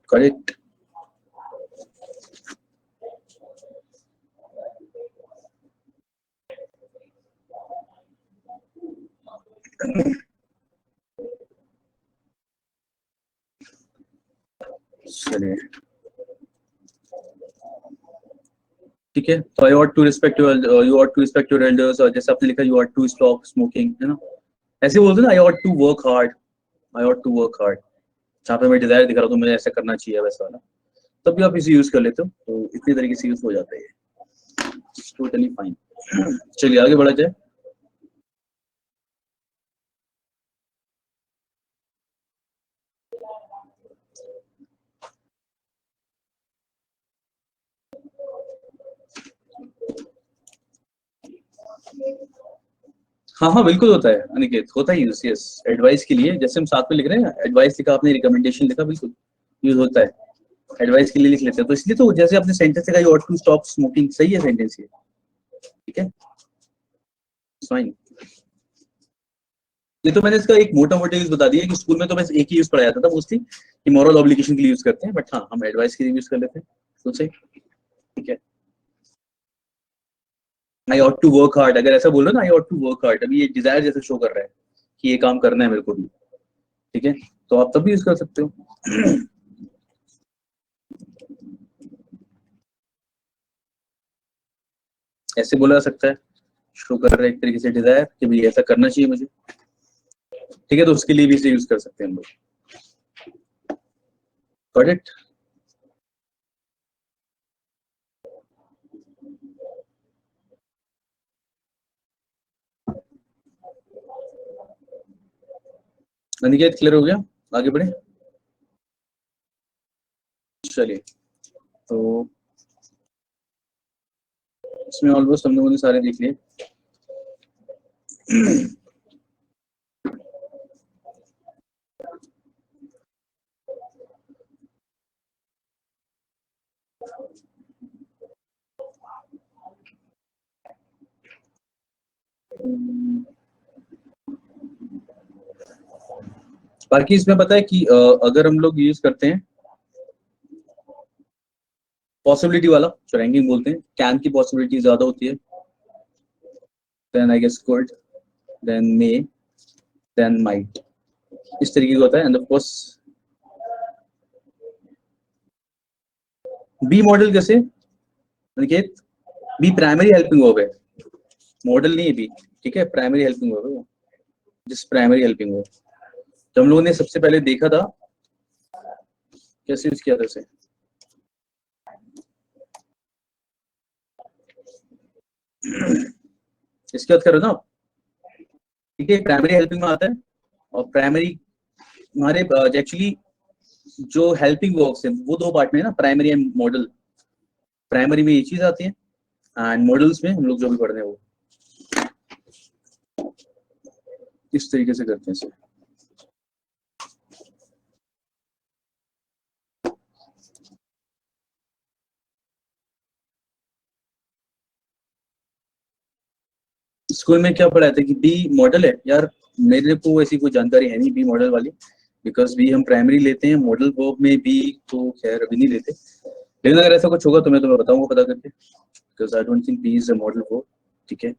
करेक्ट। चलिए ठीक है, तो आई ought to respect your you ought to respect your elders, और जैसे आपने लिखा you ought to stop smoking, है ना, ऐसे बोलते हैं ना, I ought to work hard, I ought to work hard, जहाँ पे मैं डिजायर दिखा रहा हूँ तो मुझे ऐसा करना चाहिए, वैसा वाला। तब भी आप इसे यूज कर लेते हो, तो इतनी तरीके से यूज हो जाता है, टोटली फाइन। चलिए आगे बढ़ा जाए। हाँ हाँ बिल्कुल होता है अनिकेत, होता है यूज, यस, एडवाइस के लिए, जैसे हम साथ में लिख रहे हैं, एडवाइस लिखा आपने, रिकमेंडेशन लिखा, बिल्कुल यूज होता है, एडवाइस के लिए लिख लेते हैं, तो इसलिए तो जैसे आपने सेंटेंस लिखा, you ought to stop smoking, सही है सेंटेंस ये, ठीक है, फाइन। ये तो मैंने इसका एक मोटा मोटा यूज बता दिया कि स्कूल में तो बस एक ही यूज पढ़ाया था मोस्टली, कि मॉरल ऑब्लिगेशन के लिए यूज करते हैं, बट हाँ हम एडवाइस के लिए यूज कर लेते हैं, तो सही, ठीक है। I ought to work hard, अगर ऐसा बोलो ना, I ought to work hard, अभी ये डिजायर जैसे शो कर रहा है कि ये काम करना है मेरे को भी, ठीक है, तो आप तब भी यूज कर सकते हो। ऐसे बोला जा सकता है, शो कर रहा है एक तरीके से डिजायर कि भाई ऐसा करना चाहिए मुझे, ठीक है, तो उसके लिए भी इसे यूज कर सकते हैं हम लोग, गॉट इट। अनिकेत क्लियर हो गया, आगे बढ़े। चलिए, तो इसमें ऑलमोस्ट हम लोगों ने सारे देख लिए। बाकी इसमें पता है कि अगर हम लोग यूज करते हैं पॉसिबिलिटी वाला, जो रैंकिंग बोलते हैं, कैन की पॉसिबिलिटी ज्यादा होती है, then I guess could, then may, then might, इस तरीके का होता है, and of course be modal कैसे Aniket, be primary helping verb है, मॉडल नहीं है बी, ठीक है, प्राइमरी हेल्पिंग वर्ब है वो, जिस प्राइमरी हेल्पिंग वर्ब, तो हम लोगों ने सबसे पहले देखा था कैसे यूज किया था उसे, इसके बात करो ना आप, ठीक है, प्राइमरी हेल्पिंग में आता है, और प्राइमरी हमारे एक्चुअली जो हेल्पिंग वर्ब्स है वो दो पार्ट में है ना, प्राइमरी एंड मॉडल, प्राइमरी में ये चीज आती है, एंड मॉडल्स में हम लोग जो भी पढ़ रहे हैं वो इस तरीके से करते हैं इसे। स्कूल में क्या पढ़ाया था कि बी मॉडल है यार, मेरे को ऐसी कोई जानकारी है नहीं बी मॉडल वाली, बिकॉज बी हम प्राइमरी लेते हैं, मॉडल वर्ब में बी तो खैर अभी नहीं लेते, लेकिन अगर ऐसा कुछ होगा तो मैं तुम्हें बताऊंगा पता करके, because I don't think be is a model verb, ठीक है,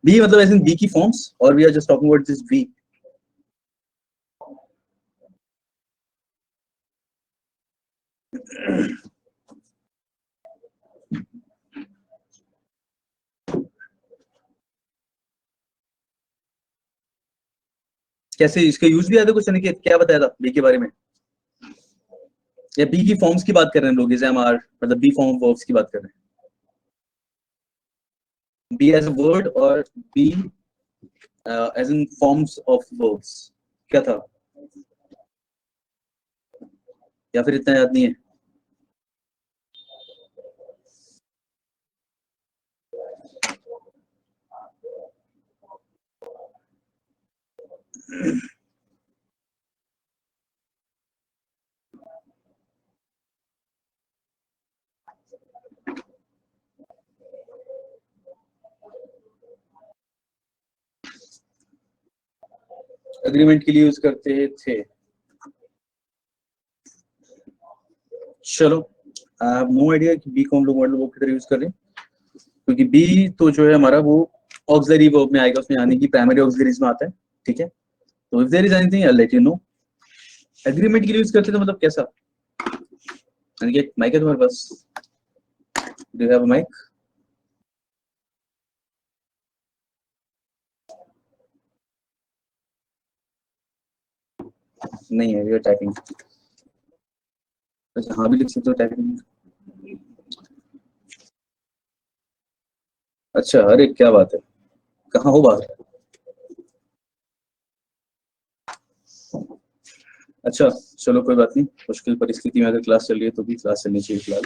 बी मतलब ऐसे बी की फॉर्म्स, और we are just talking about this be. कैसे इसका यूज भी आता है कुछ, नहीं कि क्या बताया था बी के बारे में, या बी की फॉर्म्स की बात कर रहे हैं लोग, जैसे हम आर मतलब बी फॉर्म वर्ब्स की बात कर रहे हैं, बी एज अ वर्ड और be as in forms of verbs, क्या था, या फिर इतना याद नहीं है। एग्रीमेंट के लिए यूज करते थे, चलो आई हैव नो आइडिया कि बी को हम लोग मॉडल वर्ब की तरह यूज कर रहे हैं, क्योंकि बी तो जो है हमारा वो ऑक्सिलरी वर्ब में आएगा, उसमें यानी कि प्राइमरी ऑक्सिलरीज में आता है, ठीक है, तो if there is anything I let you know. Agreement के लिए यूज करते तो मतलब कैसा, अनिकेत माइक है तुम्हारे पास, do you have a mic, नहीं है, वी आर टाइपिंग, अच्छा हाँ भी लिख सकते हो टाइपिंग। अच्छा अरे क्या बात है, कहाँ हो बाहर? अच्छा चलो कोई बात नहीं, मुश्किल परिस्थिति में अगर क्लास चल रही है तो भी क्लास चलनी चाहिए फिलहाल।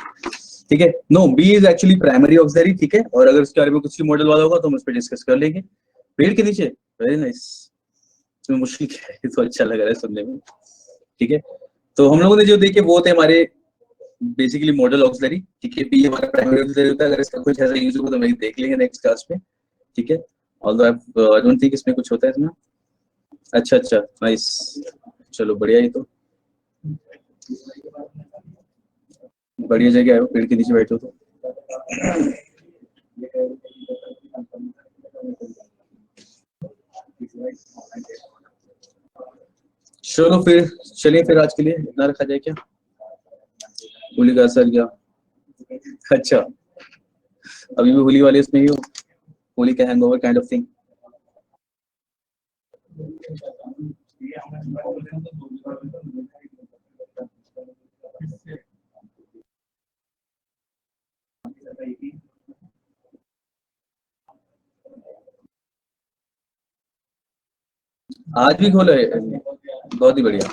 ठीक है, no be is actually primary auxiliary, ठीक है, और अगर उसके बारे में कुछ मॉडल वाला होगा तो हम उस पर डिस्कस कर लेंगे। पेड़ के नीचे, वेरी नाइस। इसमें मुश्किल क्या है, ये तो अच्छा लग रहा है सुनने में। ठीक है, तो हम लोगों ने जो देखे वो थे हमारे बेसिकली मॉडल ऑक्सिलरी, ठीक है, बी हमारा प्राइमरी ऑक्सिलरी होता है। अगर इसका कुछ ऐसा यूज होगा तो हम देख लेंगे नेक्स्ट क्लास में, ठीक है। ऑल्दो आई डोंट थिंक इसमें कुछ होता है इसमें। अच्छा अच्छा नाइस, चलो बढ़िया, ये तो बढ़िया जगह है, पेड़ के नीचे बैठे हो तो। चलो फिर, चलिए फिर आज के लिए इतना रखा जाए क्या? होली का असर क्या? अच्छा, अभी भी होली वाले इसमें ही हो, होली का हैंगओवर काइंड ऑफ थिंग। आज भी खोला है, बहुत ही बढ़िया।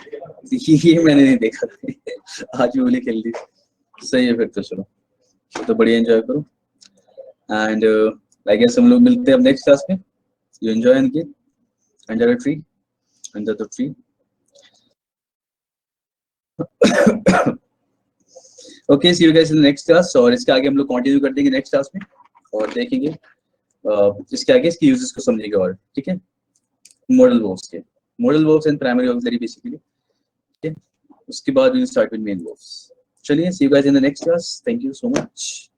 ये मैंने नहीं देखा आज भी होली खेल ली, सही है फिर तो। चलो तो बढ़िया एंजॉय करो, एंड आई गेस हम लोग मिलते हैं अब नेक्स्ट क्लास में। You enjoy and under a tree, under the tree. Okay, see you guys in the next class. और इसके आगे हम लोग कंटिन्यू कर देंगे नेक्स्ट क्लास में और देखेंगे इसके आगे इसकी यूजेस को समझेंगे और, ठीक है। मॉडल वर्ब्स के, modal verbs and primary auxiliary basically, ठीक है। उसके बाद we will start with main verbs. चलिए, see you guys in the next class, thank you so much,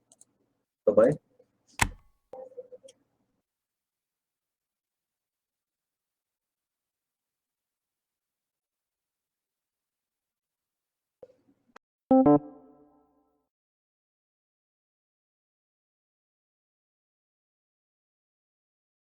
bye bye.